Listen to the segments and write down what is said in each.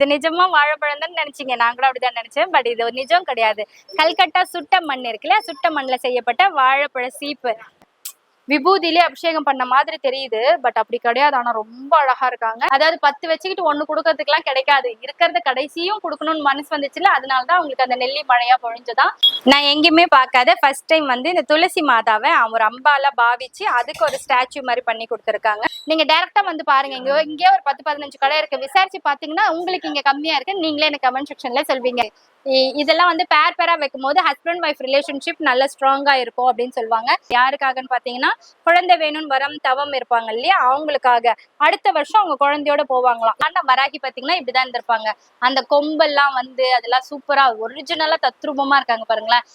இது நிஜமா வாழைப்பழம் தான் நினைச்சீங்க, நான் கூட அப்படிதான் நினைச்சேன். பட் இது நிஜம் கிடையாது. கல்கட்டா சுட்ட மண் இருக்குல்ல, சுட்ட மண்ல செய்யப்பட்ட வாழைப்பழ சீப்பு. விபூதியிலே அபிஷேகம் பண்ண மாதிரி தெரியுது, பட் அப்படி கிடையாது. ஆனா ரொம்ப அழகா இருக்காங்க. அதாவது 10 வச்சுக்கிட்டு 1 கொடுக்கறதுக்கு எல்லாம் கிடைக்காது. இருக்கிறத கடைசியும் கொடுக்கணும்னு மனசு வந்துச்சுல, அதனாலதான் அவங்களுக்கு அந்த நெல்லி மழையா பொழிஞ்சுதான். நான் எங்கேயுமே பார்க்காத ஃபர்ஸ்ட் டைம் வந்து இந்த துளசி மாதாவை ஒரு அம்பால பாவிச்சு அதுக்கு ஒரு ஸ்டாச்சு மாதிரி பண்ணி கொடுத்துருக்காங்க. நீங்க டைரக்டா வந்து பாருங்க. இங்கே ஒரு 10-15 கடை இருக்கு. விசாரிச்சு பாத்தீங்கன்னா உங்களுக்கு இங்க கம்மியா இருக்கு, நீங்களே எனக்கு கமெண்ட் செக்ஷன்ல சொல்வீங்க. இதெல்லாம் வந்து பேரா வைக்கும் போது ஹஸ்பண்ட் ஒய்ஃப் ரிலேஷன்ஷிப் நல்ல ஸ்ட்ராங்கா இருக்கும் அப்படின்னு சொல்லுவாங்க. யாருக்காகன்னு பாத்தீங்கன்னா, குழந்தை வேணும்னு வரம் தவம் இருப்பாங்க இல்லையா, அவங்களுக்காக. அடுத்த வருஷம் அவங்க குழந்தையோட போவாங்களாம். ஆனா வராகி பாத்தீங்கன்னா இப்படிதான் இருந்திருப்பாங்க. அந்த கொம்பெல்லாம் வந்து அதெல்லாம் சூப்பரா ஒரிஜினலா தத்ரூபமா இருக்காங்க பாருங்களேன்.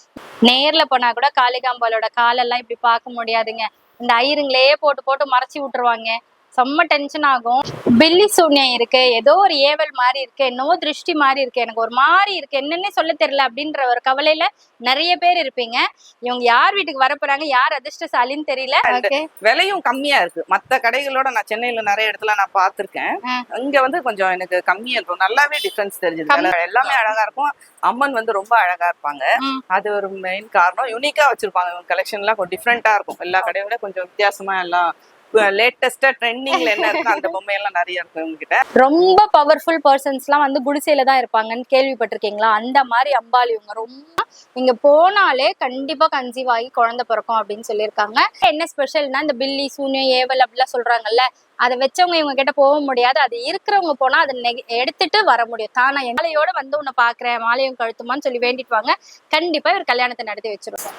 நேர்ல போனா கூட காளிகாம்பாலோட காலெல்லாம் இப்படி பார்க்க முடியாதுங்க. இந்த ஐயருங்களே போட்டு மறைச்சி விட்டுருவாங்க. செம்ம டென்ஷன் ஆகும். பில்லி சூன்யம் இருக்கு, ஏதோ ஒரு ஏவல் மாதிரி இருக்கு, என்னவோ திருஷ்டி மாதிரி இருக்கு, எனக்கு ஒரு மாதிரி இருக்கு, என்னன்னே சொல்ல தெரியல அப்படின்ற ஒரு கவலையில நிறைய பேர் இருப்பீங்க. இவங்க யார் வீட்டுக்கு வர போறாங்க, யார் அதிர்ஷ்டசாலின்னு தெரியல. விலையும் கம்மியா இருக்கு. மத்த கடைகளோட நான் சென்னையில நிறைய இடத்துல நான் பாத்திருக்கேன். இங்க வந்து கொஞ்சம் எனக்கு கம்மியா இருக்கும். நல்லாவே டிஃபரன்ஸ் தெரிஞ்சது. எல்லாமே அழகா இருக்கும். அம்மன் வந்து ரொம்ப அழகா இருப்பாங்க. அது ஒரு மெயின் காரணம். யூனிக்கா வச்சிருப்பாங்க. கலெக்ஷன் எல்லாம் கொஞ்சம் டிஃப்ரெண்டா இருக்கும். எல்லா கடையோட கொஞ்சம் வித்தியாசமா எல்லாம் லேட்டஸ்டா ட்ரெண்டிங்ல என்ன இருக்கு அந்த பொம்மை எல்லாம் நிறைய இருக்கு உங்ககிட்ட. ரொம்ப பவர்ஃபுல் பர்சன்ஸ் எல்லாம் வந்து குடிசையில தான் இருப்பாங்கன்னு கேள்விப்பட்டிருக்கீங்களா? அந்த மாதிரி அம்பாள் இவங்க. ரொம்ப இங்க போனாலே கண்டிப்பா கன்சீவ் ஆகி குழந்தை பிறக்கும் அப்படின்னு சொல்லியிருக்காங்க. என்ன ஸ்பெஷல்னா, இந்த பில்லி சூன்யம் ஏவல் அப்படிலாம் சொல்றாங்கல்ல, அதை வச்சவங்க இவங்க கிட்ட போக முடியாது. அது இருக்கிறவங்க போனா அதை எடுத்துட்டு வர முடியும். தானா மாலையோட வந்து உன்னை பாக்குறேன், மாலையும் கழுத்துமான்னு சொல்லி வேண்டிட்டு வாங்க. கண்டிப்பா இவர் கல்யாணத்தை நடத்தி வச்சிருக்கோம்.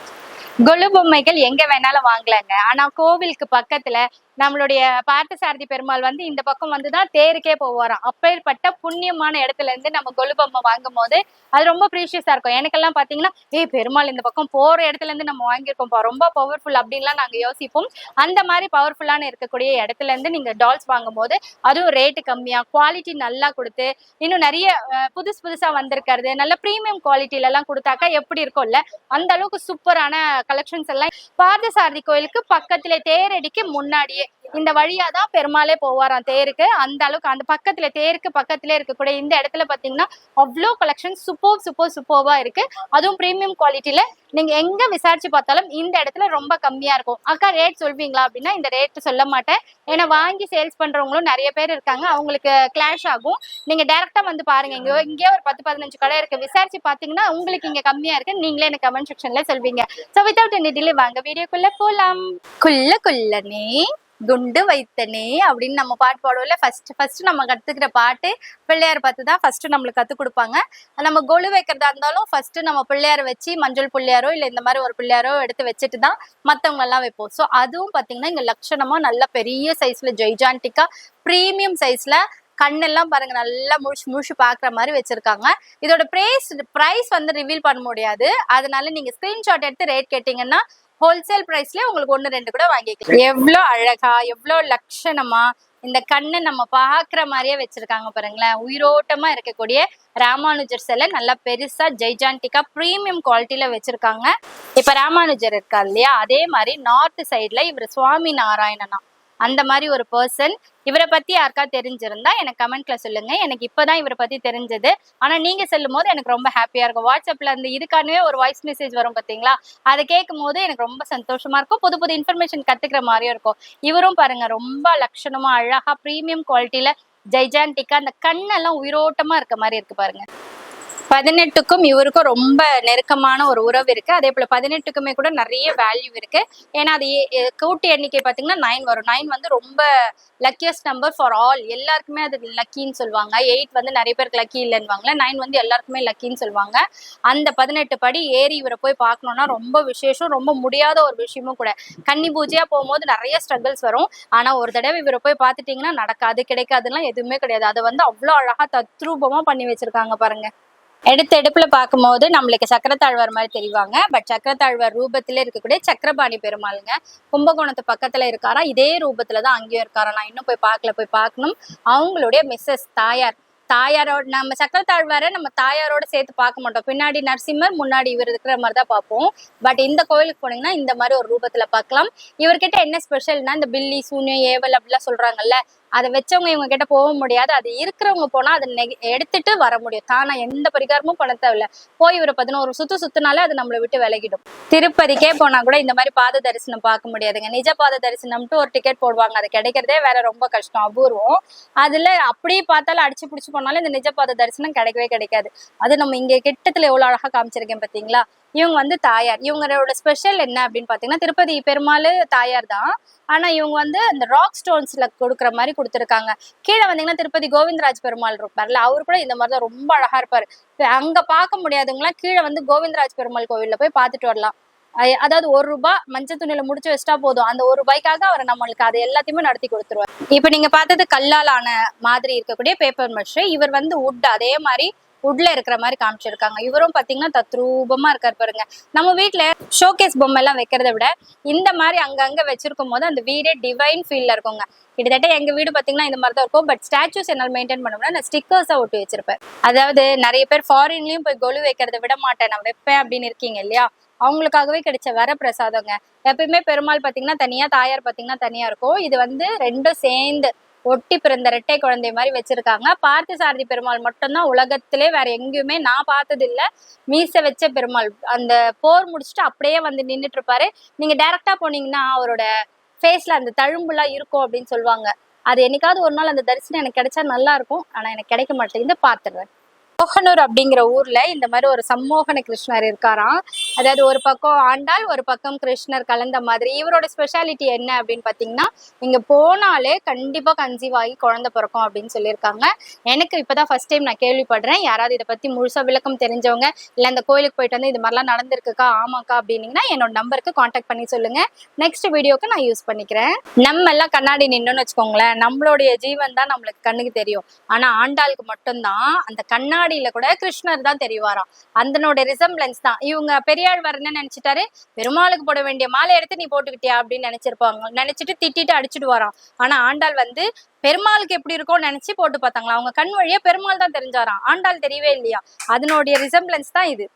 கொலு பொம்மைகள் எங்க வேணாலும் வாங்கலாங்க. ஆனா கோவிலுக்கு பக்கத்துல நம்மளுடைய பார்த்தசாரதி பெருமாள் வந்து இந்த பக்கம் வந்துதான் தேருக்கே போவாராம். அப்பேற்பட்ட புண்ணியமான இடத்துல இருந்து நம்ம கொலு பொம்மை வாங்கும் போது அது ரொம்ப ப்ரீஷியஸா இருக்கும். எனக்கெல்லாம் பாத்தீங்கன்னா, பெருமாள் இந்த பக்கம் போற இடத்துல இருந்து நம்ம வாங்கியிருக்கோம்ப்பா, ரொம்ப பவர்ஃபுல் அப்படின்லாம் நாங்க யோசிப்போம். அந்த மாதிரி பவர்ஃபுல்லான இருக்கக்கூடிய இடத்துல இருந்து நீங்க டால்ஸ் வாங்கும் போது அதுவும் ரேட்டு கம்மியா, குவாலிட்டி நல்லா கொடுத்து, இன்னும் நிறைய புதுசா வந்திருக்கிறது நல்ல பிரீமியம் குவாலிட்டில எல்லாம் கொடுத்தாக்கா எப்படி இருக்கும்ல, அந்த அளவுக்கு சூப்பரான கலெக்ஷன்ஸ் எல்லாம். பார்த்தசாரதி கோயிலுக்கு பக்கத்துல தேரடிக்கு முன்னாடியே இந்த வழியாதான் பெருமாளே போவாராம் தேருக்கு. அந்த அளவுக்கு அந்த பக்கத்துல தேருக்கு பக்கத்திலே இருக்கக்கூடிய இந்த இடத்துல பாத்தீங்கன்னா அவ்வளோ கலெக்ஷன் சூப்பர்வா இருக்கு. அதுவும் பிரீமியம் குவாலிட்டியில நீங்க எங்க விசாரிச்சு பார்த்தாலும் இந்த இடத்துல ரொம்ப கம்மியா இருக்கும். அக்கா ரேட் சொல்வீங்களா அப்படின்னா இந்த ரேட் சொல்ல மாட்டேன். ஏன்னா வாங்கி சேல்ஸ் பண்றவங்களும் நிறைய பேர் இருக்காங்க, அவங்களுக்கு கிளாஷ் ஆகும். நீங்க டைரக்டா வந்து பாருங்க. இங்கே ஒரு 10-15 கடை இருக்கு. விசாரிச்சு பாத்தீங்கன்னா உங்களுக்கு இங்க கம்மியா இருக்கு, நீங்களே எனக்கு கமெண்ட் செக்ஷன்ல சொல்வீங்க. சோ வித்வுட் எனி டிலே வாங்க வீடியோக்குள்ள போலாம். குள்ளனே குண்டு வைத்தனே அப்படின்னு நம்ம பாட்டு பாடுவோம்ல. ஃபர்ஸ்ட் நம்ம கத்துக்கிற பாட்டு பிள்ளையார் பார்த்து தான் ஃபர்ஸ்ட் நம்மளுக்கு கத்து கொடுப்பாங்க. நம்ம கொலு வைக்கிறதா இருந்தாலும் ஃபர்ஸ்ட் நம்ம பிள்ளையார வச்சு மஞ்சள் பிள்ளையாரோ இல்ல இந்த மாதிரி ஒரு பிள்ளையாரோ எடுத்து வச்சுட்டு தான் மத்தவங்க எல்லாம் வைப்போம். ஸோ அதுவும் பாத்தீங்கன்னா இங்க லட்சணமா நல்ல பெரிய சைஸ்ல ஜெய்ஜான்டிக்கா பிரீமியம் சைஸ்ல கண்ணெல்லாம் பாருங்க நல்லா முழிச்சு பாக்குற மாதிரி வச்சிருக்காங்க. இதோட பிரைஸ் வந்து ரிவீல் பண்ண முடியாது. அதனால நீங்க ஸ்கிரீன்ஷாட் எடுத்து ரேட் கேட்டீங்கன்னா ஹோல்சேல் பிரைஸ்ல உங்களுக்கு 1-2 கூட வாங்கிக்கலாம். எவ்வளவு அழகா எவ்வளவு லட்சணமா இந்த கண்ணை நம்ம பாக்குற மாதிரியே வச்சிருக்காங்க பாருங்களேன். உயிரோட்டமா இருக்கக்கூடிய ராமானுஜர் சிலை நல்லா பெருசா ஜெய்ஜான்டிக்கா பிரீமியம் குவாலிட்டியில வச்சிருக்காங்க. இப்ப ராமானுஜர் இருக்கா இல்லையா, அதே மாதிரி நார்த் சைட்ல இவர் சுவாமி நாராயணனா அந்த மாதிரி ஒரு பர்சன். இவரை பத்தி யாருக்கா தெரிஞ்சிருந்தா எனக்கு கமெண்ட்ல சொல்லுங்க. எனக்கு இப்பதான் இவரை பத்தி தெரிஞ்சது. ஆனா நீங்க சொல்லும் போது எனக்கு ரொம்ப ஹாப்பியா இருக்கும். வாட்ஸ்அப்ல இருந்து இதுக்கானவே ஒரு வாய்ஸ் மெசேஜ் வரும் பாத்தீங்களா, அதை கேட்கும் போது எனக்கு ரொம்ப சந்தோஷமா இருக்கும். புது இன்ஃபர்மேஷன் கத்துக்கிற மாதிரியும் இருக்கும். இவரும் பாருங்க ரொம்ப லட்சணமா அழகா பிரீமியம் குவாலிட்டியில ஜெய்ஜான்டிக்கா அந்த கண்ணெல்லாம் உயிரோட்டமா இருக்க மாதிரி இருக்கு பாருங்க. 18க்கும் இவருக்கும் ரொம்ப நெருக்கமான ஒரு உறவு இருக்கு. அதே போல 18க்குமே கூட நிறைய வேல்யூ இருக்கு. ஏன்னா அது கூட்டு எண்ணிக்கை பாத்தீங்கன்னா 9 வரும். 9 வந்து ரொம்ப லக்கியஸ்ட் நம்பர் ஃபார் ஆல். எல்லாருக்குமே அது லக்கின்னு சொல்லுவாங்க. 8 வந்து நிறைய பேருக்கு லக்கி இல்லைன்னுவாங்களே, 9 வந்து எல்லாருக்குமே லக்கின்னு சொல்லுவாங்க. அந்த 18 படி ஏறி இவரை போய் பார்க்கணும்னா ரொம்ப விசேஷம், ரொம்ப முடியாத ஒரு விஷயமும் கூட. கன்னி பூஜையா போகும்போது நிறைய ஸ்ட்ரகிள்ஸ் வரும். ஆனா ஒரு தடவை இவரை போய் பார்த்துட்டீங்கன்னா நடக்காது கிடைக்காதுலாம் எதுவுமே கிடையாது. அதை வந்து அவ்வளவு அழகா தத்ரூபமா பண்ணி வச்சிருக்காங்க பாருங்க. எடுப்புல பார்க்கும்போது நம்மளுக்கு சக்கரத்தாழ்வார் மாதிரி தெரிவாங்க. பட் சக்கரத்தாழ்வார் ரூபத்திலே இருக்கக்கூடிய சக்கரபாணி பெருமாளுங்க. கும்பகோணத்து பக்கத்துல இருக்காரா, இதே ரூபத்துலதான் அங்கேயும் இருக்காரா. நான் இன்னும் போய் பார்க்கணும். அவங்களுடைய மிஸ்ஸஸ் தாயாரோட நம்ம சக்கரத்தாழ்வாரை நம்ம தாயாரோட சேர்த்து பார்க்க மாட்டோம். பின்னாடி நரசிம்மர், முன்னாடி இவர் இருக்கிற மாதிரி தான் பார்ப்போம். பட் இந்த கோயிலுக்கு போனீங்கன்னா இந்த மாதிரி ஒரு ரூபத்துல பார்க்கலாம். இவர்கிட்ட என்ன ஸ்பெஷல்னா, இந்த பில்லி சூன்யம் ஏவல் அப்படிலாம் சொல்றாங்கல்ல, அதை வச்சவங்க இவங்க கிட்ட போக முடியாது. அது இருக்கிறவங்க போனா அதை எடுத்துட்டு வர முடியும். தானா எந்த பரிகாரமும் பண்ண தேவையில்ல. போய் ஒரு 11 சுத்துனாலே அது நம்மளை விட்டு விலகிடும். திருப்பதிக்கே போனா கூட இந்த மாதிரி பாத தரிசனம் பார்க்க முடியாதுங்க. நிஜ பாத தரிசனம்ட்டு ஒரு டிக்கெட் போடுவாங்க, அது கிடைக்கிறதே வேற ரொம்ப கஷ்டம், அபூர்வம். அதுல அப்படியே பார்த்தாலும் அடிச்சு பிடிச்சு போனாலும் இந்த நிஜ பாத தரிசனம் கிடைக்கவே கிடைக்காது. அது நம்ம இங்க கிட்டத்துல எவ்வளவு அழகா காமிச்சிருக்கேன் பாத்தீங்களா. இவங்க வந்து தாயார். இவங்களோட ஸ்பெஷல் என்ன அப்படின்னு பாத்தீங்கன்னா, திருப்பதி பெருமாள் தாயார் தான். ஆனா இவங்க வந்து இந்த ராக் ஸ்டோன்ஸ்ல கொடுக்குற மாதிரி கொடுத்துருக்காங்க. கீழே வந்தீங்கன்னா திருப்பதி கோவிந்தராஜ் பெருமாள் இருப்பார்ல, அவரு கூட இந்த மாதிரிதான் ரொம்ப அழகா இருப்பாரு. அங்க பார்க்க முடியாதுங்களா, கீழே வந்து கோவிந்தராஜ் பெருமாள் கோவில்ல போய் பார்த்துட்டு வரலாம். அதாவது ₹1 மஞ்சள் துணியில முடிச்சு வச்சிட்டா போதும். அந்த ₹1க்காக அவர் நம்மளுக்கு அது எல்லாத்தையுமே நடத்தி கொடுத்துருவார். இப்ப நீங்க பார்த்தது கல்லால் ஆன மாதிரி இருக்கக்கூடிய பேப்பர் மஷ். இவர் வந்து வுட், அதே மாதிரி வுட்ல இருக்கிற மாதிரி காமிச்சிருக்காங்க. இவரும் பாத்தீங்கன்னா தத்ரூபமா இருக்காரு பாருங்க. நம்ம வீட்டுல ஷோகேஸ் பொம்மை எல்லாம் வைக்கிறத விட இந்த மாதிரி அங்கங்க வச்சிருக்கும் போது அந்த வீடே டிவைன் ஃபீல்ல இருக்குங்க. கிட்டத்தட்ட எங்க வீடு பாத்தீங்கன்னா இந்த மாதிரி தான் இருக்கும். பட் ஸ்டாச்சூஸ் என்னால் மெயின்டைன் பண்ண முடியாது, நான் ஸ்டிக்கர்ஸா ஒட்டி வச்சிருப்பேன். அதாவது நிறைய பேர் ஃபாரின்லயும் போய் கொலு வைக்கிறத விட மாட்டேன், நான் வைப்பேன் அப்படின்னு இருக்கீங்க இல்லையா, அவங்களுக்காகவே கிடைச்ச வர பிரசாதங்க. எப்பயுமே பெருமாள் பாத்தீங்கன்னா தனியா, தாயார் பாத்தீங்கன்னா தனியா இருக்கும். இது வந்து ரெண்டும் சேர்ந்து ஒட்டி பிறந்த இரட்டை குழந்தை மாதிரி வச்சிருக்காங்க. பார்த்த சாரதி பெருமாள் மட்டும்தான் உலகத்திலே வேற எங்கேயுமே நான் பார்த்தது இல்ல மீசை வச்ச பெருமாள். அந்த போர் முடிச்சுட்டு அப்படியே வந்து நின்றுட்டு இருப்பாரு. நீங்க டைரக்டா போனீங்கன்னா அவரோட ஃபேஸ்ல அந்த தழும்புலாம் இருக்கும் அப்படின்னு சொல்லுவாங்க. அது என்னைக்காவது ஒரு நாள் அந்த தரிசனம் எனக்கு கிடைச்சா நல்லா இருக்கும். ஆனா எனக்கு கிடைக்க மாட்டேங்குது, பாத்துடுறேன். மோகனூர் அப்படிங்கிற ஊர்ல இந்த மாதிரி ஒரு சம்மோகன கிருஷ்ணர் இருக்காராம். அதாவது ஒரு பக்கம் ஆண்டாள், ஒரு பக்கம் கிருஷ்ணர் கலந்த மாதிரி. இவரோட ஸ்பெஷாலிட்டி என்ன அப்படின்னு பாத்தீங்கன்னா, இங்க போனாலே கண்டிப்பா கன்சீவ் ஆகி குழந்தை பிறக்கும் அப்படின்னு சொல்லியிருக்காங்க. எனக்கு இப்பதான் ஃபர்ஸ்ட் டைம் நான் கேள்விப்படுறேன். யாராவது இதை பத்தி முழுசா விளக்கம் தெரிஞ்சவங்க, இல்ல இந்த கோயிலுக்கு போயிட்டு வந்து இது மாதிரிலாம் நடந்திருக்குக்கா, ஆமாக்கா அப்படின்னீங்கன்னா என்னோட நம்பருக்கு கான்டாக்ட் பண்ணி சொல்லுங்க. நெக்ஸ்ட் வீடியோக்கு நான் யூஸ் பண்ணிக்கிறேன். நம்ம எல்லாம் கண்ணாடி நின்னுன்னு வச்சுக்கோங்களேன், நம்மளுடைய ஜீவன் தான் நம்மளுக்கு கண்ணுக்கு தெரியும். ஆனா ஆண்டாளுக்கு மட்டும்தான் அந்த கண்ணாடி கூட கிருஷ்ணர் தான் தெரிவாராம். அதனோட ரிசம்பிளன்ஸ் தான். இவங்க பெரியாள் வரன்னு நினைச்சிட்டாரு, பெருமாளுக்கு போட வேண்டிய மாலை எடுத்து நீ போட்டுக்கிட்டியா அப்படின்னு நினைச்சிருப்பாங்க. நினைச்சிட்டு திட்டிட்டு அடிச்சுட்டு வரான். ஆனா ஆண்டாள் வந்து பெருமாளுக்கு எப்படி இருக்கும்னு நினைச்சு போட்டு பார்த்தாங்களா. அவங்க கண் வழியா பெருமாள் தான் தெரிஞ்சாராம், ஆண்டாள் தெரியவே இல்லையா. அதனுடைய ரிசம்பிளன்ஸ் தான் இது.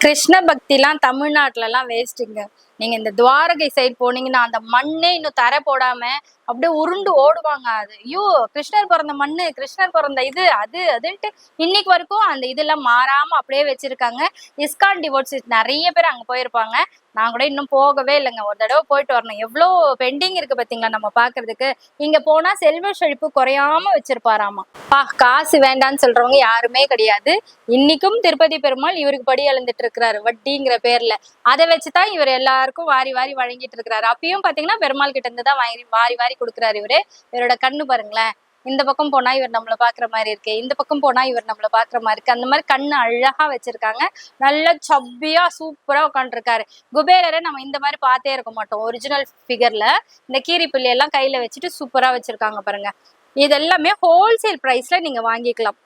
கிருஷ்ண பக்திலாம் தமிழ்நாட்டுல எல்லாம் வேஸ்ட்டுங்க. நீங்க இந்த துவாரகை சைடு போனீங்கன்னா அந்த மண்ணே இன்னும் தரை போடாம அப்படியே உருண்டு ஓடுவாங்க. அது ஐயோ கிருஷ்ணர் பிறந்த மண்ணு, கிருஷ்ணர் பிறந்த இது அது அதுன்ட்டு இன்னைக்கு வரைக்கும் அந்த இதெல்லாம் மாறாம அப்படியே வச்சிருக்காங்க. இஸ்கான் டிவோட்ஸ் நிறைய பேர் அங்க போயிருப்பாங்க. நான் கூட இன்னும் போகவே இல்லைங்க, ஒரு தடவை போயிட்டு வரணும். எவ்வளோ பெண்டிங் இருக்கு பாத்தீங்களா நம்ம பாக்குறதுக்கு. இங்க போனா செல்வ செழிப்பு குறையாம வச்சிருப்பாராமா. காசு வேண்டான்னு சொல்றவங்க யாருமே கிடையாது. இன்னைக்கும் திருப்பதி பெருமாள் இவருக்கு படி அளந்துட்டு இருக்கிறாரு வட்டிங்கிற பேர்ல. அதை வச்சுதான் இவர் எல்லாருக்கும் வாரி வாரி வழங்கிட்டு இருக்கிறாரு. அப்பயும் பாத்தீங்கன்னா பெருமாள் கிட்ட இருந்து தான் வாரி வாரி கொடுக்குறாரு இவரு. இவரோட கண்ணு பாருங்களேன், இந்த பக்கம் போனா இவர் நம்மள பாக்குற மாதிரி இருக்கு, இந்த பக்கம் போனா இவர் நம்மள பாக்குற மாதிரி இருக்கு. அந்த மாதிரி கண்ணு அழகா வச்சிருக்காங்க. நல்ல சப்பியா சூப்பரா உட்காந்துருக்காரு. குபேரரை நம்ம இந்த மாதிரி பார்த்தே இருக்க மாட்டோம். ஒரிஜினல் ஃபிகர்ல இந்த கீரி பிள்ளை எல்லாம் கையில வச்சுட்டு சூப்பரா வச்சிருக்காங்க பாருங்க. இது எல்லாமே ஹோல்சேல் பிரைஸ்ல நீங்க வாங்கிக்கலாம்.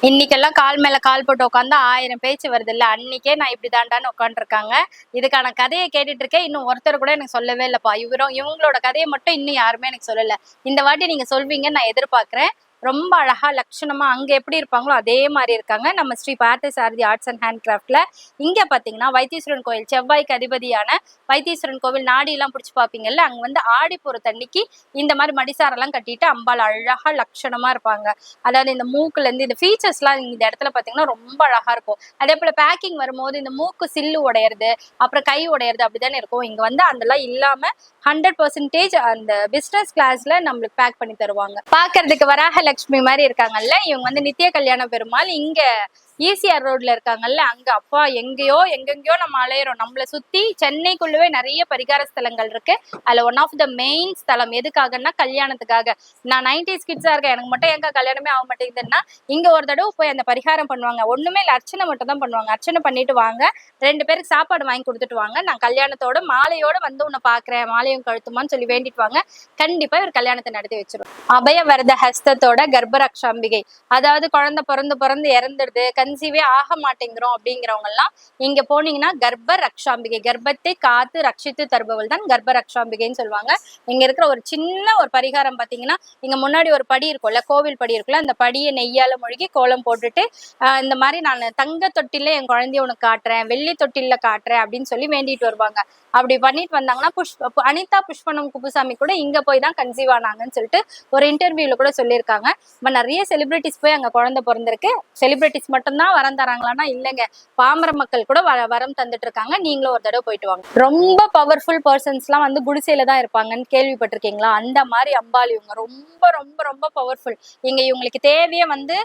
இன்னைக்கெல்லாம் கால் மேல கால் போட்டு உட்காந்து 1000 பேச்சு வருது இல்ல, அன்னைக்கே நான் இப்படி தாண்டான்னு உட்காந்துருக்காங்க. இதுக்கான கதையை கேட்டுட்டு இருக்கேன். இன்னும் ஒருத்தர் கூட எனக்கு சொல்லவே இல்லப்பா. இவங்களோட கதையை மட்டும் இன்னும் யாருமே எனக்கு சொல்லல. இந்த வாட்டி நீங்க சொல்வீங்கன்னு நான் எதிர்பார்க்கிறேன். ரொம்ப அழகா லட்சணமா அங்க எப்படி இருப்பாங்களோ அதே மாதிரி இருக்காங்க. நம்ம ஸ்ரீ பார்த்த சாரதி ஆர்ட்ஸ் அண்ட் ஹேண்ட் கிராஃப்ட்ல இங்க பாத்தீங்கன்னா வைத்தீஸ்வரன் கோயில், செவ்வாய்க்கு அதிபதியான வைத்தீஸ்வரன் கோவில் நாடி எல்லாம் பிடிச்சி பாப்பீங்கல்ல, அங்க வந்து ஆடி போற தண்ணிக்கு இந்த மாதிரி மடிசாரெல்லாம் கட்டிட்டு அம்பாள் அழகா லட்சணமா இருப்பாங்க. அதாவது இந்த மூக்குல இருந்து இந்த ஃபீச்சர்ஸ் எல்லாம் இந்த இடத்துல பாத்தீங்கன்னா ரொம்ப அழகா இருக்கும். அதே போல பேக்கிங் வரும்போது இந்த மூக்கு சில்லு உடையிறது, அப்புறம் கை உடையிறது அப்படித்தானே இருக்கும். இங்க வந்து அதெல்லாம் இல்லாம 100% அந்த பிசினஸ் கிளாஸ்ல நம்மளுக்கு பேக் பண்ணி தருவாங்க. பாக்குறதுக்கு வராக லட்சுமி மாதிரி இருக்காங்கல்ல, இவங்க வந்து நித்திய கல்யாண பெருமாள். இங்க ஈசிஆர் ரோட்ல இருக்காங்கல்ல, அங்க அப்பா எங்கெங்கயோ நம்ம அலையிறோம். நம்மளை சுத்தி சென்னைக்குள்ளவே நிறைய பரிகார ஸ்தலங்கள் இருக்கு. அதுல ஒன் ஆஃப் த மெயின் ஸ்தலம் எதுக்காகன்னா கல்யாணத்துக்காக. நான் 90s கிட்ஸா இருக்கேன், எனக்கு மட்டும் எங்க கல்யாணமே ஆக மாட்டேங்குதுன்னா இங்க ஒரு தடவை போய் அந்த பரிகாரம் பண்ணுவாங்க. ஒண்ணுமே இல்ல, அர்ச்சனை மட்டும் தான் பண்ணுவாங்க. அர்ச்சனை பண்ணிட்டு வாங்க, 2 பேருக்கு சாப்பாடு வாங்கி கொடுத்துட்டு வாங்க, நான் கல்யாணத்தோட மாலையோட வந்து உன்னை பாக்குறேன், மாலையும் கழுத்துமான்னு சொல்லி வேண்டிட்டு வாங்க. கண்டிப்பா இவர் கல்யாணத்தை நடத்தி வச்சிரும். அபய வரத ஹஸ்தத்தோட கர்ப்பரக்ஷாம்பிகை, அதாவது குழந்தை பிறந்து இறந்துடுது, கன்சீவே ஆக மாட்டேங்கிறோம் அப்படிங்கிறவங்க எல்லாம் இங்க போனீங்கன்னா கர்ப்ப ரக்ஷாம்பிகை, கர்ப்பத்தை காத்து ரட்சித்து தருபவள் தான் கர்ப்ப ரக்ஷாம்பிகைன்னு சொல்லுவாங்க. இங்க இருக்கிற ஒரு சின்ன ஒரு பரிகாரம் பாத்தீங்கன்னா, இங்க முன்னாடி ஒரு படி இருக்கும்ல, கோவில் படி இருக்குல்ல, அந்த படியை நெய்யால மொழிகி கோலம் போட்டுட்டு இந்த மாதிரி நான் தங்க தொட்டில என் குழந்தைய உனக்கு காட்டுறேன், வெள்ளி தொட்டில காட்டுறேன் அப்படின்னு சொல்லி வேண்டிட்டு வருவாங்க. அப்படி பண்ணிட்டு வந்தாங்கன்னா அனிதா புஷ்பனம் குப்புசாமி கூட இங்க போய் தான் கன்சீவ் ஆனாங்கன்னு சொல்லிட்டு ஒரு இன்டர்வியூல கூட சொல்லியிருக்காங்க. நிறைய செலிபிரிட்டிஸ் போய் அங்க குழந்தை பிறந்திருக்கு. செலிபிரிட்டிஸ் மட்டும்தான் வரம் தராங்களான்னா இல்லைங்க, பாமர மக்கள் கூட வரம் தந்துட்டு இருக்காங்க. நீங்களும் ஒரு தடவை போயிட்டு வாங்க. ரொம்ப பவர்ஃபுல் பர்சன்ஸ் எல்லாம் வந்து குடிசையில தான் இருப்பாங்கன்னு கேள்விப்பட்டிருக்கீங்களா? அந்த மாதிரி அம்பாள் இவங்க ரொம்ப ரொம்ப ரொம்ப பவர்ஃபுல். இங்க இவங்களுக்கு தேவையே வந்து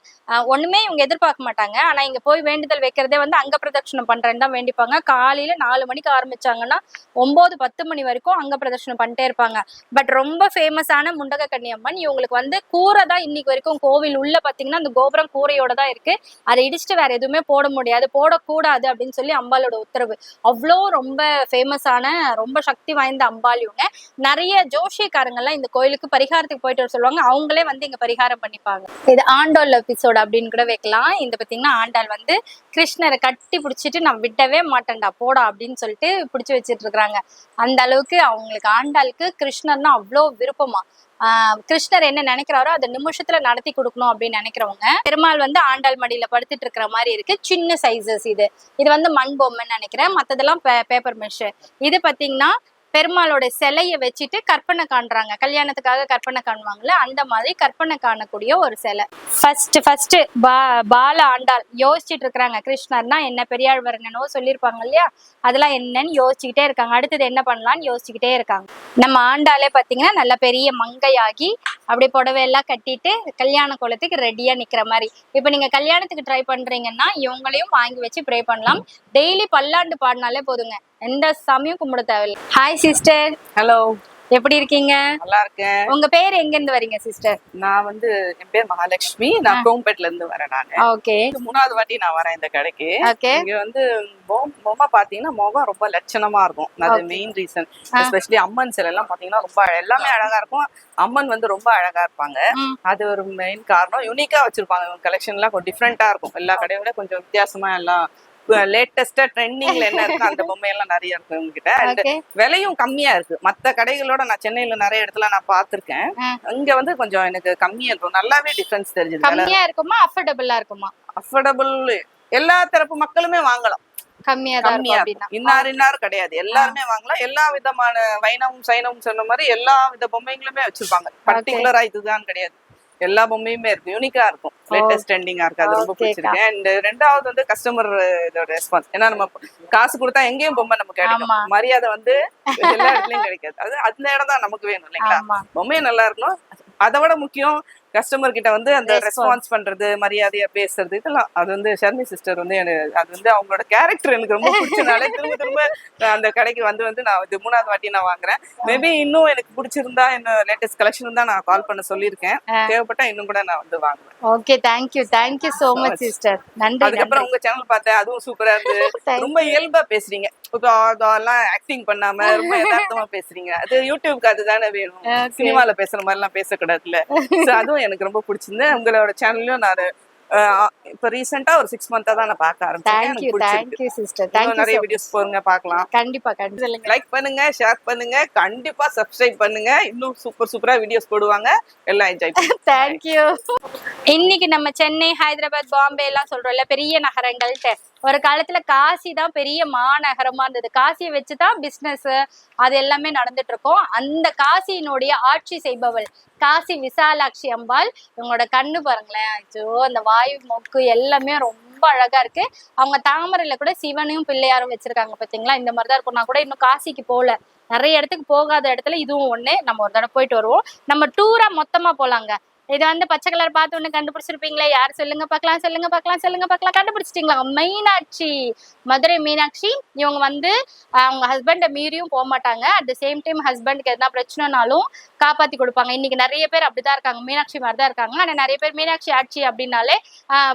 ஒண்ணுமே இவங்க எதிர்பார்க்க மாட்டாங்க. ஆனா இங்க போய் வேண்டுதல் வைக்கிறதே வந்து அங்க பிரதட்சணம் பண்றேன்னு தான் வேண்டிப்பாங்க. காலையில 4 மணிக்கு ஆரம்பிச்சாங்கன்னா 9-10 மணி வரைக்கும் அங்க பிரதட்சணம் பண்ணிட்டே இருப்பாங்க. பட் ரொம்ப ஃபேமஸான முண்டக கன்னியம்மன் இவங்களுக்கு வந்து கூரை தான் இன்னைக்கு வரைக்கும் கோவில் உள்ள பாத்தீங்கன்னா அந்த கோபுரம் கூரையோட தான் இருக்கு. அதை இடிச்சுட்டு வேற எதுவுமே போட முடியாது, போடக்கூடாது அப்படின்னு சொல்லி அம்பாலோட உத்தரவு. அவ்வளோ ரொம்ப ஃபேமஸான ரொம்ப சக்தி வாய்ந்த அம்பாள் இவங்க. நிறைய ஜோஷியக்காரங்கெல்லாம் இந்த கோயிலுக்கு பரிகாரத்துக்கு போயிட்டு வர சொல்லுவாங்க. அவங்களே வந்து இங்க பரிகாரம் பண்ணிப்பாங்க. இது ஆண்டாள் எபிசோடு அப்படின்னு கூட வைக்கலாம். இந்த பாத்தீங்கன்னா ஆண்டாள் வந்து கிருஷ்ணரை கட்டி பிடிச்சிட்டு நான் விடவே மாட்டேன்டா போடா அப்படின்னு சொல்லிட்டு பிடிச்சு வச்சிட்டு இருக்கிறாங்க. அந்த அளவுக்கு அவங்களுக்கு ஆண்டாளுக்கு கிருஷ்ணர்னா அவ்வளோ விருப்பமா. கிருஷ்ணர் என்ன நினைக்கிறாரோ அதை நிமிஷத்துல நடத்தி கொடுக்கணும் அப்படின்னு நினைக்கிறவங்க. பெருமாள் வந்து ஆண்டாள் மடியில படுத்துட்டு இருக்கிற மாதிரி இருக்கு. சின்ன சைசஸ் இது வந்து மண் பொம்மைன்னு நினைக்கிறேன். மத்ததெல்லாம் பேப்பர் மெஷ். இது பாத்தீங்கன்னா பெருமாளோட சிலையை வச்சுட்டு கற்பனை காண்றாங்க. கல்யாணத்துக்காக கற்பனை காணுவாங்கல்ல, அந்த மாதிரி கற்பனை காணக்கூடிய ஒரு சிலை. ஃபர்ஸ்ட் பால ஆண்டாள் யோசிச்சுட்டு இருக்கிறாங்க. கிருஷ்ணர்னா என்ன, பெரியாழ்வார் என்னன்னோ சொல்லியிருப்பாங்க இல்லையா, அதெல்லாம் என்னன்னு யோசிச்சுக்கிட்டே இருக்காங்க. அடுத்தது என்ன பண்ணலாம்னு யோசிச்சுக்கிட்டே இருக்காங்க. நம்ம ஆண்டாளே பாத்தீங்கன்னா நல்ல பெரிய மங்கையாகி அப்படியே புடவையெல்லாம் கட்டிட்டு கல்யாண கோலத்துக்கு ரெடியா நிக்கிற மாதிரி. இப்ப நீங்க கல்யாணத்துக்கு ட்ரை பண்றீங்கன்னா இவங்களையும் வாங்கி வச்சு ப்ரே பண்ணலாம். டெய்லி பல்லாண்டு பாடினாலே போதுங்க, எந்த சாமியும் கும்பிட தேவையில்லை. Hi sister. ஹலோ, எப்படி இருக்கீங்க? நல்லா இருக்கேன். உங்க பேர் எங்க இருந்து வரீங்க சிஸ்டர்? நான் வந்து என் பேர் மகாலட்சுமி. நான் கோம்பேட்ல இருந்து வரேன். நானு ஓகே. 3வது வாட்டி நான் வரேன் இந்த கடைக்கு. ஓகே. இங்க வந்து பொம்மை பாத்தீங்கன்னா முகம் ரொம்ப லட்சணமா இருக்கும். அது மெயின் ரீசன். எஸ்பெஷலி அம்மன் சிலை எல்லாம் பாத்தீங்கன்னா ரொம்ப எல்லாமே அழகா இருக்கும். அம்மன் வந்து ரொம்ப அழகா இருப்பாங்க. அது ஒரு மெயின் காரணம். யூனிக்கா வச்சிருப்பாங்க. கலெக்ஷன் எல்லாம் கொஞ்சம் டிஃப்ரெண்டா இருக்கும். எல்லா கடையை விட கொஞ்சம் வித்தியாசமா எல்லாம் லேட்டஸ்டா ட்ரெண்டிங்ல என்ன இருக்கு அந்த பொம்மையெல்லாம் நிறைய இருக்கு உங்ககிட்ட. அண்ட் விலையும் கம்மியா இருக்கு. மத்த கடைகளோட நான் சென்னையில நிறைய இடத்துல நான் பாத்திருக்கேன். இங்க வந்து கொஞ்சம் எனக்கு கம்மியா இருக்கும். நல்லாவே டிஃபரன்ஸ் தெரிஞ்சது. கம்மியா இருக்குமா, அஃபோர்டபுளா இருக்குமா? அஃபோர்டபுள், எல்லா தரப்பு மக்களுமே வாங்கலாம். கம்மியா தான். இன்னார் கிடையாது, எல்லாருமே வாங்கலாம். எல்லா விதமான வைணவம் சைனவம் சொன்ன மாதிரி எல்லா வித பொம்மைங்களுமே வச்சிருப்பாங்க. பர்டிகுலரா இதுதான் கிடையாது, எல்லா பொம்மையுமே இருக்கு. யூனிக்கா இருக்கும், லேட்டஸ்ட் ட்ரெண்டிங்கா இருக்கு. அது ரொம்ப பிடிச்சிருக்கு. அண்ட் 2வது வந்து கஸ்டமர் இதோட ரெஸ்பான்ஸ். ஏன்னா நம்ம காசு கொடுத்தா எங்கேயும் பொம்மை நமக்கு கிடைக்கும், மரியாதை வந்து எல்லா இடத்துலயும் கிடைக்காது. அது அந்த இடம் தான் நமக்கு வேணும் இல்லைங்களா? பொம்மையும் நல்லா இருக்கணும். அதை விட முக்கியம் கஸ்டமர் கிட்ட வந்து அந்த ரெஸ்பான்ஸ் பண்றது, மரியாதையா பேசுறது, இதெல்லாம். அது வந்து ஷர்மி சிஸ்டர் வந்து அது வந்து அவங்களோட கேரக்டர் எனக்கு ரொம்ப பிடிச்சனால திரும்ப அந்த கடைக்கு வந்து நான் இது 3வது வாட்டி நான் வாங்குறேன். மேபி இன்னும் எனக்கு பிடிச்சிருந்தா இன்னும் லேட்டஸ்ட் கலெக்ஷன் தான் நான் கால் பண்ண சொல்லியிருக்கேன். தேவைப்பட்டா இன்னும் கூட நான் வந்து வாங்குவேன். Okay, thank you so much sister. நன்றி. அதுக்கப்புறம் உங்க சேனல் பார்த்தேன், அதுவும் சூப்பரா இருந்து. ரொம்ப இயல்பா பேசுறீங்க. அதெல்லாம் ஆக்டிங் பண்ணாம ரொம்ப யதார்த்தமா பேசுறீங்க. அது யூடியூப்க்கு அதுதானே வேணும். சினிமால பேசுற மாதிரி எல்லாம் பேசக்கூடாதுல்ல. அதுவும் எனக்கு ரொம்ப பிடிச்சிருந்தேன். உங்களோட சேனல்லையும் நான் இப்ப ரீசெண்டா ஒரு 6 மந்த்தா தான் நான் பார்க்க ஆரம்பிச்சேன். Thank you sister. நிறைய வீடியோஸ் போடுங்க, பார்க்கலாம். கண்டிப்பா. லைக் பண்ணுங்க, ஷேர் பண்ணுங்க, கண்டிப்பா சப்ஸ்கிரைப் பண்ணுங்க. இன்னும் சூப்பரா வீடியோஸ் போடுவாங்க. எல்லாம் என்ஜாய் பண்ணுங்க. தேங்க்யூ. இன்னைக்கு நம்ம சென்னை, ஹைதராபாத், பாம்பே எல்லாம் சொல்றோம்ல பெரிய நகரங்கள்ட்டு, ஒரு காலத்துல காசி தான் பெரிய மாநகரமா இருந்தது. காசியை வச்சுதான் பிசினஸ் அது எல்லாமே நடந்துட்டு இருக்கும். அந்த காசியினுடைய ஆட்சி செய்பவள் காசி விசாலாட்சி அம்பாள். இவங்களோட கண்ணு பாருங்களேன், ஐயோ அந்த வாயு மொக்கு எல்லாமே ரொம்ப அழகா இருக்கு. அவங்க தாமரையில கூட சிவனையும் பிள்ளையாரும் வச்சிருக்காங்க பாத்தீங்களா? இந்த மாதிரிதான் இருக்கும். நான் கூட இன்னும் காசிக்கு போல, நிறைய இடத்துக்கு போகாத இடத்துல இதுவும் ஒண்ணு. நம்ம ஒரு தடவை போயிட்டு வருவோம். நம்ம டூரா மொத்தமா போலாங்க. இது வந்து பச்சை கலர் பார்த்து ஒண்ணு கண்டுபிடிச்சிருப்பீங்களே, யார் சொல்லுங்க பார்க்கலாம், கண்டுபிடிச்சிட்டீங்களா? மீனாட்சி, மதுரை மீனாட்சி. இவங்க வந்து அவங்க ஹஸ்பண்டை மீறியும் போக மாட்டாங்க. அட் த சேம் டைம் ஹஸ்பண்டுக்கு எதனா பிரச்சனைனாலும் காப்பாத்தி கொடுப்பாங்க. இன்னைக்கு நிறைய பேர் அப்படிதான் இருக்காங்க, மீனாட்சி மாதிரி தான் இருக்காங்க. ஆனா நிறைய பேர் மீனாட்சி ஆட்சி அப்படின்னாலே